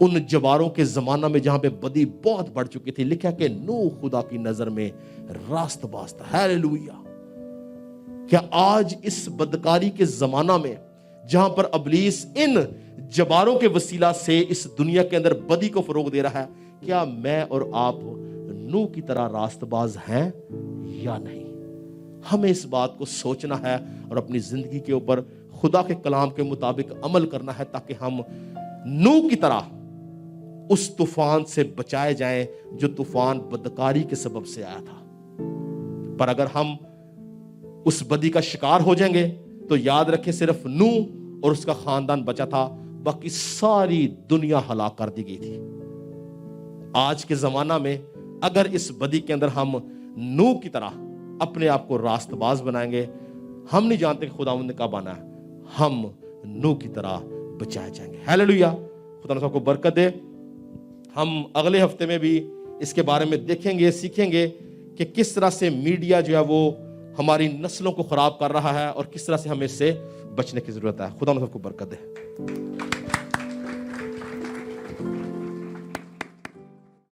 उन जवारों के जमाना में जहां पे बदी बहुत बढ़ चुकी थी, लिखा कि नूह खुदा की नजर में रास्तबाज था। हालेलुया। क्या आज इस बदकारी के जमाना में जहां पर इब्लीस इन जवारों के वसीला से इस दुनिया के अंदर बदी को फरोग दे रहा है, क्या मैं और आप नूह की तरह रास्तबाज हैं या नहीं? हमें इस बात को सोचना है और अपनी जिंदगी के ऊपर खुदा के कलाम के मुताबिक अमल करना है, ताकि हम नूह की तरह उस तूफान से बचाए जाएं जो तूफान बदकारी के सबब से आया था। पर अगर हम उस बदी का शिकार हो जाएंगे तो याद रखें, सिर्फ नूह और उसका खानदान बचा था, बाकी सारी दुनिया हलाक कर दी गई थी। आज के जमाना में अगर इस बदी के अंदर हम नूह की तरह अपने आप को रास्तबाज बनाएंगे, हम नहीं जानते कि खुदावंद ने कब आना है, हम नूह की तरह बचाए जाएंगे। हालेलुया। खुदा ने सबको बरकत दे। हम अगले हफ्ते में भी इसके बारे में देखेंगे, सीखेंगे कि किस तरह से मीडिया जो है वो हमारी नस्लों को खराब कर रहा है और किस तरह से हमें इससे बचने की जरूरत है। खुदा ने सबको बरकत दे।